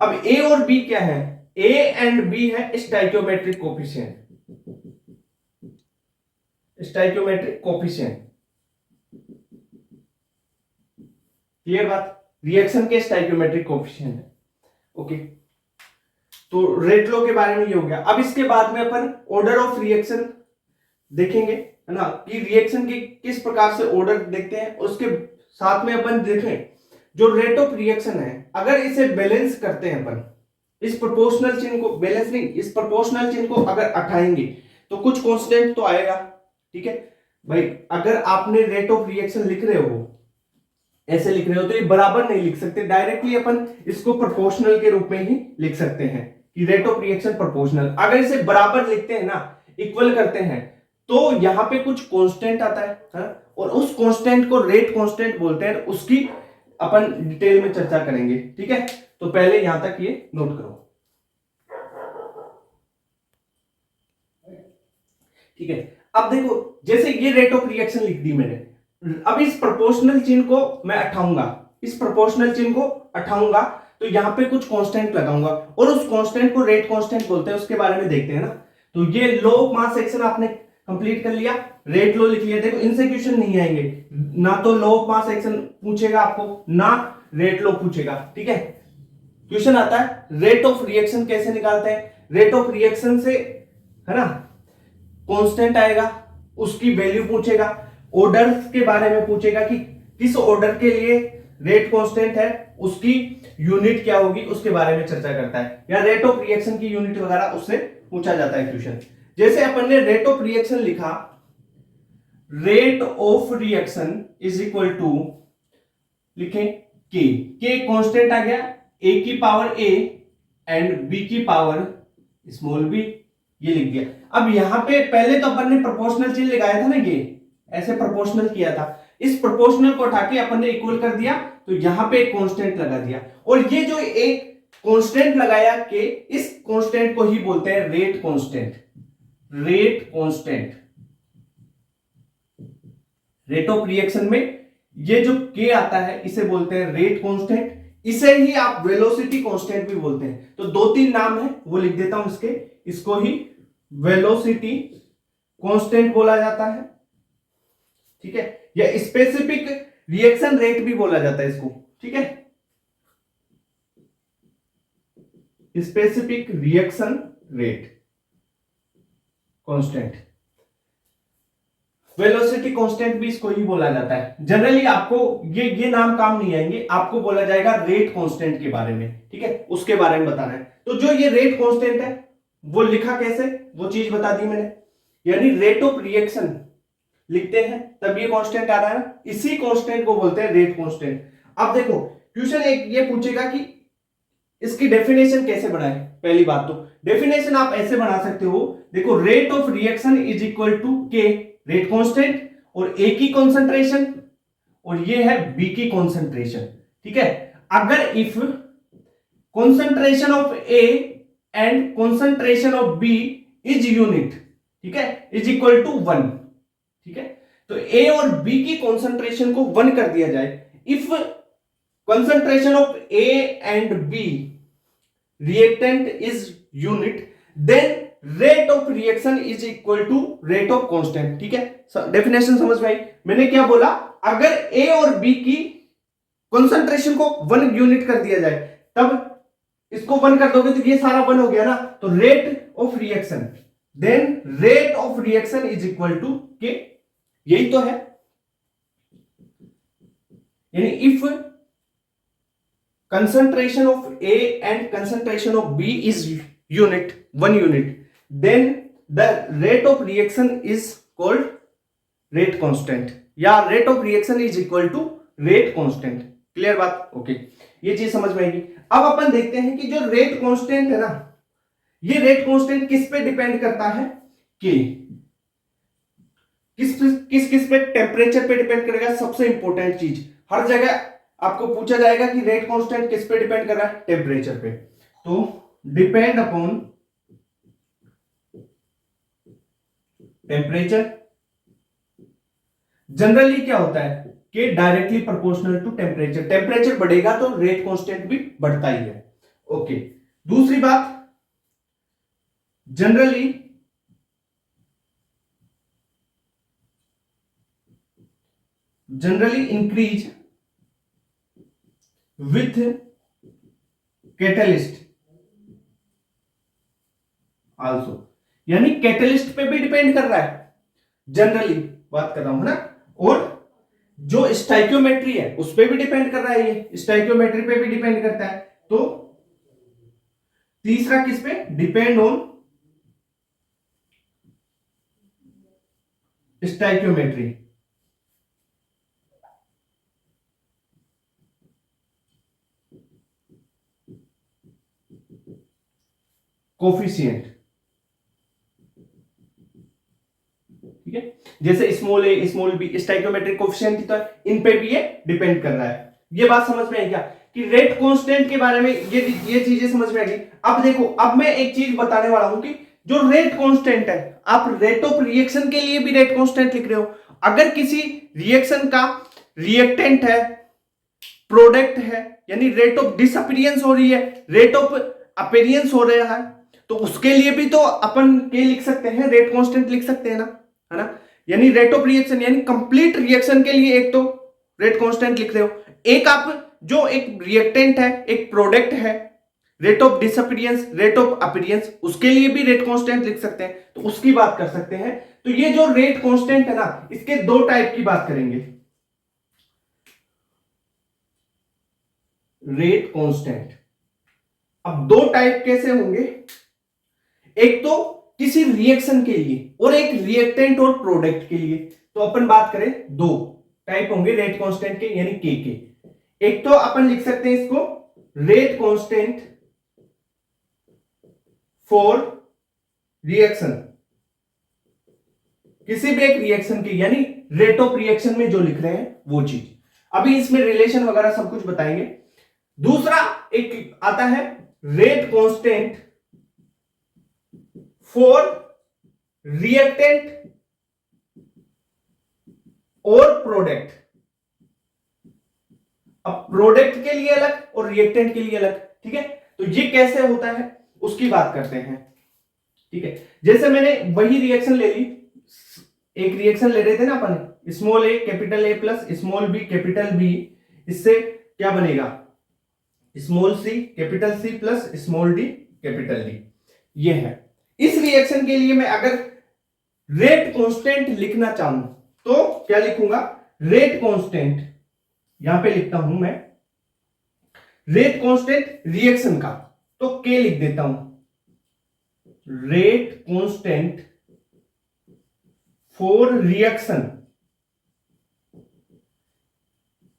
अब ए और बी क्या है, ए एंड बी है stoichiometric coefficient, stoichiometric coefficient, clear बात, रिएक्शन के स्टाइकियोमेट्रिक कोफिशिएंट है, ओके। तो रेट लॉ के बारे में ये हो गया। अब इसके बाद में अपन ऑर्डर ऑफ रिएक्शन देखेंगे, है ना, कि रिएक्शन के किस प्रकार से ऑर्डर देखते हैं। उसके साथ में अपन देखें जो रेट ऑफ रिएक्शन है, अगर इसे बैलेंस करते हैं अपन, इस प्रोपोर्शनल चिन्ह को, बैलेंस नहीं, इस प्रोपोर्शनल चिन्ह को अगर हटाएंगे तो कुछ कांस्टेंट तो आएगा, ठीक है भाई। अगर आपने रेट ऑफ रिएक्शन लिख रहे हो, ऐसे लिख रहे हो, तो ये बराबर नहीं लिख सकते, डायरेक्टली अपन इसको प्रोपोर्शनल के रूप में ही लिख सकते हैं कि रेट ऑफ रिएक्शन प्रोपोर्शनल। अगर इसे बराबर लिखते हैं ना, इक्वल करते हैं, तो यहां पे कुछ कांस्टेंट आता है, और उस कांस्टेंट को रेट कांस्टेंट बोलते हैं, उसकी अपन डिटेल में चर्चा करेंगे, ठीक है। तो पहले यहां तक ये नोट करो, ठीक है। अब देखो, जैसे ये रेट ऑफ रिएक्शन लिख दी मैंने, अब इस प्रोपोर्शनल चिन्ह को मैं हटाऊंगा, इस प्रोपोर्शनल चिन्ह को हटाऊंगा, तो यहां पे कुछ कांस्टेंट लगाऊंगा, और उस कांस्टेंट को रेट कांस्टेंट बोलते हैं, उसके बारे में देखते हैं ना। तो ये लॉ ऑफ मास सेक्शन आपने कंप्लीट कर लिया, रेट लॉ लिख लिया। देखो इनसे क्वेश्चन नहीं आएंगे, ना तो लॉ ऑफ मास सेक्शन पूछेगा आपको, ना रेट लॉ पूछेगा, ठीक है। क्वेश्चन आता है रेट ऑफ रिएक्शन कैसे निकालते हैं। रेट ऑफ रिएक्शन से, है ना, कांस्टेंट आएगा, उसकी वैल्यू पूछेगा, ऑर्डर के बारे में पूछेगा कि किस ऑर्डर के लिए रेट कांस्टेंट है, उसकी यूनिट क्या होगी, उसके बारे में चर्चा करता है, या रेट ऑफ रिएक्शन की यूनिट वगैरह उससे पूछा जाता है क्वेश्चन। जैसे अपन ने रेट ऑफ रिएक्शन लिखा, rate of reaction is equal to, लिखें के कांस्टेंट आ गया, ए की पावर ए एंड बी की पावर स्मॉल बी, ये लिख दिया। अब यहां पे पहले तो अपन ने प्रोपोर्शनल चिन्ह लगाया था ना, ये ऐसे प्रोपोर्शनल किया था, इस प्रोपोर्शनल को उठा के अपन ने इक्वल कर दिया, तो यहां पे एक कांस्टेंट लगा दिया, और ये जो एक कांस्टेंट लगाया के, इस कांस्टेंट को ही बोलते हैं rate constant, rate constant. Rate of reaction में ये जो के आता है इसे बोलते हैं रेट कांस्टेंट, इसे ही आप वेलोसिटी कांस्टेंट भी बोलते हैं। तो दो तीन नाम है वो लिख देता हूं इसके, इसको ही वेलोसिटी कांस्टेंट बोला जाता है, ठीक है, या स्पेसिफिक रिएक्शन रेट भी बोला जाता है इसको, ठीक है, specific reaction rate constant, velocity constant भी इसको ही बोला जाता है। जनरली आपको ये नाम काम नहीं आएंगे, आपको बोला जाएगा रेट कांस्टेंट के बारे में, ठीक है, उसके बारे में बताना है। तो जो ये रेट कांस्टेंट है वो लिखा कैसे, वो चीज बता दी मैंने, यानी रेट ऑफ रिएक्शन लिखते हैं तब ये कांस्टेंट आ रहा है ना, इसी कांस्टेंट को बोलते हैं रेट कांस्टेंट। अब देखो क्वेश्चन एक ये पूछेगा कि इसकी डेफिनेशन कैसे बनाए। पहली बात तो डेफिनेशन आप ऐसे बना सकते हो, देखो rate of reaction is equal to K, rate constant, और ए की कॉन्सेंट्रेशन, और ये है बी की कॉन्सेंट्रेशन, ठीक है। अगर if concentration of A and concentration of B is unit, ठीक है, इज इक्वल टू 1, ठीक है, तो ए और बी की कॉन्सेंट्रेशन को 1 कर दिया जाए। If concentration of A and B reactant is unit, then rate of reaction is equal to rate of constant. ठीक है, डेफिनेशन समझ में आई। मैंने क्या बोला, अगर ए और बी की कंसंट्रेशन को 1 यूनिट कर दिया जाए, तब इसको 1 कर दोगे तो ये सारा 1 हो गया ना, तो rate of reaction, then rate of reaction is equal to K. यही तो है, यानी if concentration of A and concentration of B is unit, 1 unit, then the rate of reaction is called rate constant, या rate of reaction is equal to rate constant। Clear बात? Okay, ये चीज समझ में आएगी। अब अपन देखते हैं कि जो रेट कांस्टेंट है ना, ये रेट कांस्टेंट किस पे डिपेंड करता है, कि किस पे, टेम्परेचर पे डिपेंड करेगा। सबसे इंपॉर्टेंट चीज, हर जगह आपको पूछा जाएगा कि रेट कांस्टेंट किस पे डिपेंड कर रहा है, टेम्परेचर पे। तो डिपेंड अपॉन टेम्परेचर। जनरली क्या होता है कि directly proportional to temperature, temperature बढ़ेगा तो रेट कांस्टेंट भी बढ़ता ही है। ओके, दूसरी बात, generally increase with catalyst also, यानी कैटलिस्ट पे भी डिपेंड कर रहा है, जनरली बात कर रहा हूं ना। और जो स्टाइकियोमेट्री है उस पे भी डिपेंड कर रहा है, ये स्टाइकियोमेट्री पे भी डिपेंड करता है। तो तीसरा किस पे डिपेंड ऑन स्टाइकियोमेट्री। कोफिशिएंट, ठीक है, जैसे स्मॉल ए स्मॉल बी स्टाइकियोमेट्रिक कोफिशिएंट, तो इन पे भी ये डिपेंड कर रहा है। ये बात समझ में आई क्या, कि रेट कांस्टेंट के बारे में ये चीजें समझ में आ गई। अब देखो, अब मैं एक चीज बताने वाला हूं कि जो रेट कांस्टेंट है, आप रेट ऑफ रिएक्शन के लिए भी रेट कांस्टेंट लिख रहे हो। अगर किसी रिएक्शन का रिएक्टेंट है, प्रोडक्ट है, यानी रेट ऑफ डिसअपीयरेंस हो रही है, रेट ऑफ अपीयरेंस हो रहा है, तो उसके लिए भी तो अपन के लिख सकते हैं, रेट कांस्टेंट लिख सकते हैं ना, है ना। यानी रेट ऑफ रिएक्शन यानी कंप्लीट रिएक्शन के लिए एक तो रेट कांस्टेंट लिख रहे हो, एक आप जो एक रिएक्टेंट है, एक प्रोडक्ट है, rate of disappearance, rate of appearance, उसके लिए भी रेट कांस्टेंट लिख सकते हैं, तो उसकी बात कर सकते हैं। तो ये जो रेट कांस्टेंट है ना, इसके दो टाइप की बात करेंगे। रेट कांस्टेंट, अब दो टाइप कैसे होंगे, एक तो किसी रिएक्शन के लिए और एक रिएक्टेंट और प्रोडक्ट के लिए। तो अपन बात करें, दो टाइप होंगे रेट कांस्टेंट के, यानी के। एक तो अपन लिख सकते हैं इसको रेट कांस्टेंट फॉर रिएक्शन, किसी भी एक रिएक्शन के, यानी रेट ऑफ रिएक्शन में जो लिख रहे हैं वो चीज। अभी इसमें रिलेशन वगैरह सब कुछ बताएंगे। दूसरा एक आता है रेट कांस्टेंट फॉर रिएक्टेंट और प्रोडक्ट। अब प्रोडक्ट के लिए अलग और रिएक्टेंट के लिए अलग, ठीक है। तो ये कैसे होता है उसकी बात करते हैं, ठीक है। जैसे मैंने वही रिएक्शन ले ली, एक रिएक्शन ले रहे थे ना अपन, small A capital A plus small B capital B, इससे क्या बनेगा, small C capital C plus small D capital D. ये है। इस रिएक्शन के लिए मैं अगर रेट कांस्टेंट लिखना चाहूं तो क्या लिखूंगा, रेट कांस्टेंट, यहां पे लिखता हूं मैं रेट कांस्टेंट रिएक्शन का, तो के लिख देता हूं, रेट कांस्टेंट फॉर रिएक्शन,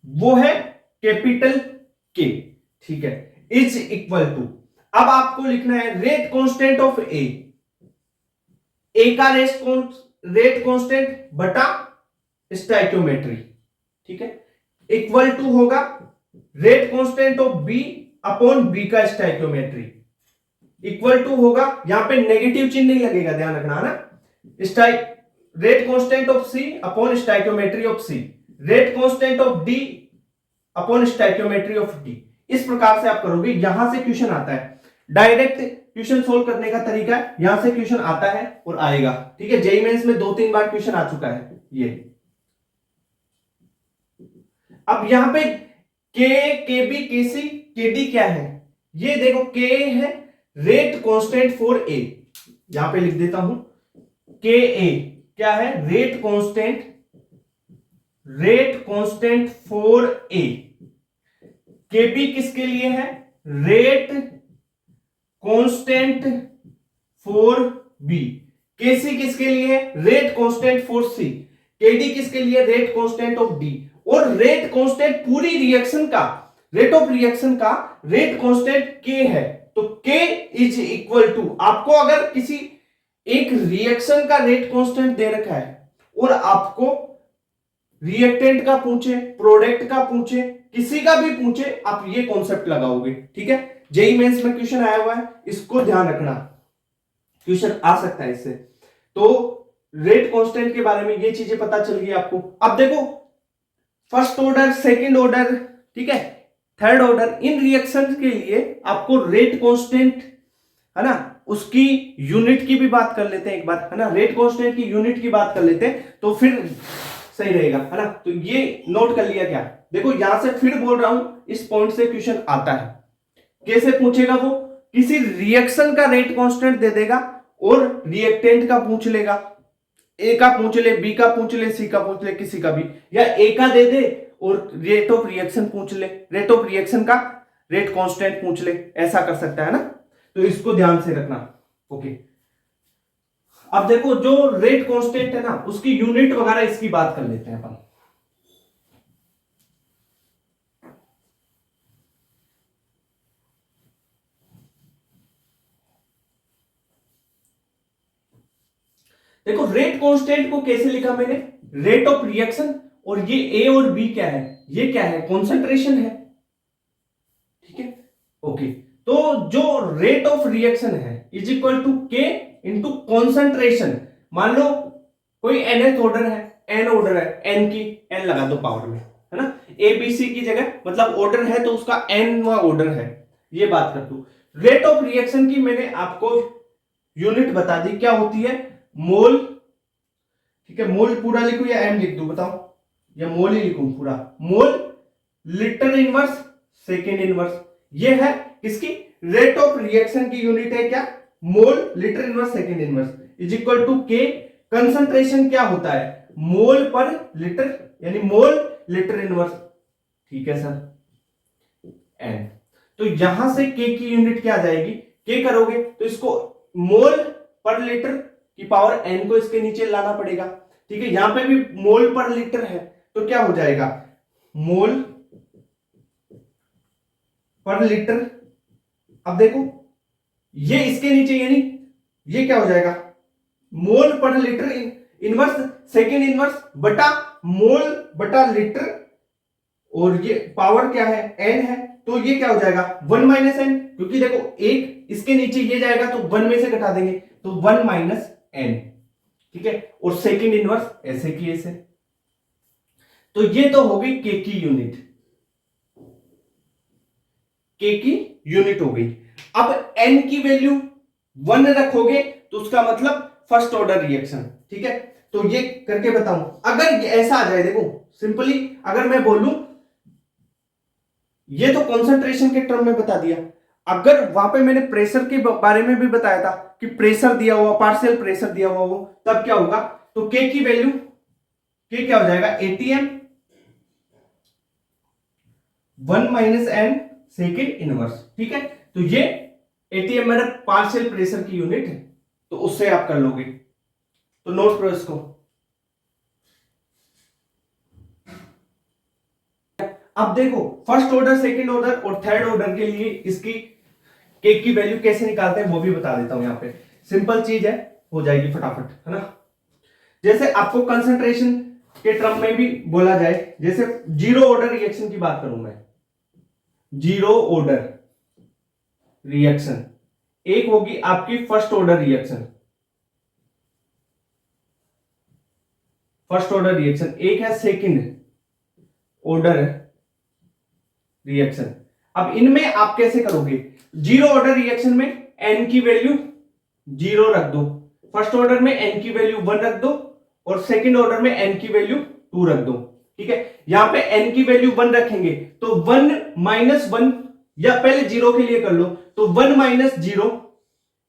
वो है कैपिटल के, ठीक है, इज इक्वल टू, अब आपको लिखना है रेट कांस्टेंट ऑफ ए का रेट कांस्टेंट बटा स्टोइकियोमेट्री, ठीक है, इक्वल टू होगा rate constant of B upon B का स्टोइकियोमेट्री, इक्वल टू होगा, यहां पे नेगेटिव चिन्ह नहीं लगेगा, ध्यान रखना ना, rate constant of C upon stoichiometry of C, rate constant of D upon stoichiometry of D. इस प्रकार से आप करोगे, यहां से क्वेश्चन आता है डायरेक्ट, क्वेश्चन सोल्व करने का तरीका है, यहां से क्वेश्चन आता है और आएगा। ठीक है, जेईई मेंस में 2-3 बार क्वेश्चन आ चुका है ये। अब यहां पे के, केबी, केसी, केडी क्या है, ये देखो के है रेट कांस्टेंट फॉर ए, यहां पे लिख देता हूं के ए क्या है, rate constant for A. K B किसके लिए है, rate constant for B. K C किसके लिए है, rate constant for C. K D किसके लिए, रेट कांस्टेंट ऑफ डी। और रेट कांस्टेंट पूरी रिएक्शन का, रेट ऑफ रिएक्शन का रेट कांस्टेंट के है, तो के इज इक्वल टू, आपको अगर किसी एक रिएक्शन का रेट कांस्टेंट दे रखा है और आपको रिएक्टेंट का पूछे, प्रोडक्ट का पूछे, किसी का भी पूछे, आप ये कॉन्सेप्ट लगाओगे। ठीक है, जेईई मेंस में क्वेश्चन आया हुआ है, इसको ध्यान रखना, क्वेश्चन आ सकता है इससे। तो रेट कांस्टेंट के बारे में ये चीजें पता चल गई आपको। अब देखो फर्स्ट ऑर्डर, सेकंड ऑर्डर, ठीक है, थर्ड ऑर्डर, इन रिएक्शन के लिए आपको रेट कांस्टेंट है ना, उसकी यूनिट की भी बात कर लेते हैं एक बार, है ना, रेट कांस्टेंट की यूनिट की बात कर लेते हैं तो फिर सही रहेगा, है ना। तो ये नोट कर लिया क्या, देखो यहां से फिर बोल रहा हूं, इस पॉइंट से क्वेश्चन आता है। कैसे पूछेगा वो, किसी रिएक्शन का रेट कांस्टेंट दे देगा और रिएक्टेंट का पूछ लेगा, ए का पूछ ले, बी का पूछ ले, सी का पूछ ले, किसी का भी, या ए का दे दे और रेट ऑफ रिएक्शन पूछ ले, रेट ऑफ रिएक्शन का रेट कांस्टेंट पूछ ले, ऐसा कर सकता है ना। तो इसको ध्यान से रखना। ओके, अब देखो जो रेट कांस्टेंट है ना, उसकी यूनिट वगैरह इसकी बात कर लेते हैं अपन। देखो रेट कांस्टेंट को कैसे लिखा मैंने, रेट ऑफ रिएक्शन, और ये ए और बी क्या है, ये क्या है, कॉन्सेंट्रेशन है। ठीक है, ओके, तो जो रेट ऑफ रिएक्शन है इज इक्वल टू के इंटू कॉन्सेंट्रेशन। मान लो कोई nth ऑर्डर है, n ऑर्डर है, n की n लगा दो पावर में, है ना, ए बी सी की जगह, मतलब ऑर्डर है तो उसका nवा ऑर्डर है, ये बात कर दो। रेट ऑफ रिएक्शन की मैंने आपको यूनिट बता दी, क्या होती है, मोल। ठीक है, मोल पूरा लिखूं या एम लिख दूं, बताओ, या मोल ही लिखूं पूरा, mole litre inverse second inverse. ये है किसकी, रेट ऑफ रिएक्शन की यूनिट है क्या, mole litre inverse second inverse, is equal to K. Concentration क्या होता है, मोल पर लीटर, यानी मोल लीटर इनवर्स। ठीक है सर, एन। तो यहां से के की यूनिट क्या आ जाएगी, के करोगे तो इसको मोल पर लीटर की पावर एन को इसके नीचे लाना पड़ेगा। ठीक है, यहां पे भी मोल पर लीटर है तो क्या हो जाएगा, मोल पर लीटर। अब देखो ये इसके नीचे, यानी ये क्या हो जाएगा, मोल पर लीटर इनवर्स सेकेंड इनवर्स बटा मोल बटा लीटर, और ये पावर क्या है, एन है, तो ये क्या हो जाएगा 1 माइनस एन, क्योंकि देखो एक इसके नीचे ये जाएगा तो 1 में से घटा देंगे तो 1 माइनस एन। ठीक है, और सेकेंड इनवर्स ऐसे की ऐसे। तो ये तो हो गई के की यूनिट, के की यूनिट हो गई। अब एन की वैल्यू 1 रखोगे तो उसका मतलब फर्स्ट ऑर्डर रिएक्शन। ठीक है, तो ये करके बताऊं, अगर ऐसा आ जाए, देखो सिंपली अगर मैं बोलूं, ये तो कंसंट्रेशन के टर्म में बता दिया, अगर वहां पे मैंने प्रेशर के बारे में भी बताया था कि प्रेशर दिया हुआ, पार्शियल प्रेशर दिया हुआ वो, तब क्या होगा, तो के की वैल्यू, के क्या हो जाएगा, ATM 1 minus N second inverse. ठीक है, तो ये एटीएम मेरा पार्शियल प्रेशर की यूनिट है, तो उससे आप कर लोगे, तो नोट करो इसको। अब देखो फर्स्ट ऑर्डर, सेकंड ऑर्डर और थर्ड ऑर्डर के लिए इसकी के की वैल्यू कैसे निकालते हैं वो भी बता देता हूं। यहां पे सिंपल चीज है, हो जाएगी फटाफट, है ना। जैसे आपको कंसंट्रेशन के टर्म में भी बोला जाए, जैसे जीरो ऑर्डर रिएक्शन की बात करूं मैं, जीरो ऑर्डर रिएक्शन, एक होगी आपकी first order reaction, first order reaction, एक है सेकंड ऑर्डर रिएक्शन। अब इनमें आप कैसे करोगे, जीरो ऑर्डर रिएक्शन में एन की वैल्यू 0 रख दो, फर्स्ट ऑर्डर में एन की वैल्यू 1 रख दो और सेकंड ऑर्डर में एन की वैल्यू 2 रख दो। ठीक है, यहां पे एन की वैल्यू 1 रखेंगे तो 1 माइनस 1, या पहले 0 के लिए कर लो तो 1 माइनस 0,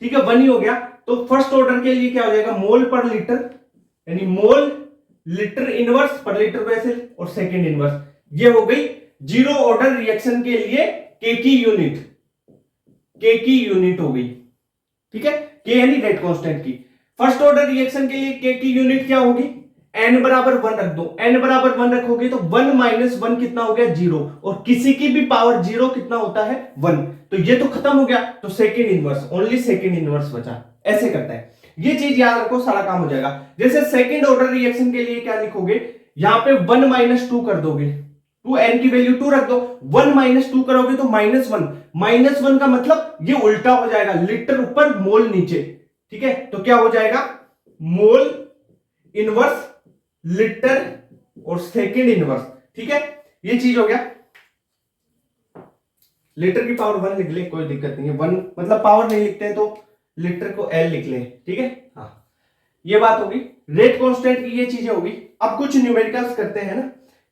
ठीक है 1 ही हो गया। तो फर्स्ट ऑर्डर के लिए क्या हो जाएगा, मोल पर लीटर, यानी मोल लीटर इनवर्स पर लीटर वेसल, और सेकंड इनवर्स। ये हो गई जीरो ऑर्डर रिएक्शन के लिए के की यूनिट, के की यूनिट हो गई। ठीक है, के यानी रेट कांस्टेंट की। फर्स्ट ऑर्डर रिएक्शन के लिए के की यूनिट क्या होगी, n बराबर 1 रख दो, n बराबर 1 रखोगे तो 1 माइनस 1 कितना हो गया, 0, और किसी की भी पावर 0 कितना होता है, 1। तो ये तो खत्म हो गया, तो second inverse, only second inverse बचा। ऐसे करता है, ये चीज याद रखो, सारा काम हो जाएगा। जैसे सेकंड ऑर्डर रिएक्शन के लिए क्या लिखोगे, यहां पे 1 माइनस 2 कर दोगे, 2 n की वैल्यू 2 रख दो, 1 माइनस 2 करोगे तो -1, -1 का मतलब ये उल्टा हो जाएगा, लीटर ऊपर मोल नीचे। ठीक है, तो क्या हो जाएगा, मोल इनवर्स लीटर और सेकंड इनवर्स। ठीक है, ये चीज हो गया। लीटर की पावर 1 लिख ले, कोई दिक्कत नहीं है, 1 मतलब पावर नहीं लिखते हैं तो लीटर को L लिख ले। ठीक है, हाँ ये बात होगी, रेट कांस्टेंट की ये चीजें होगी। अब कुछ न्यूमेरिकल्स करते हैं ना,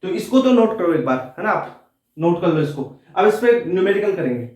तो इसको तो नोट करो एक बार, है ना, आप नोट कर लो इसको। अब इस पे न्यूमेरिकल करेंगे।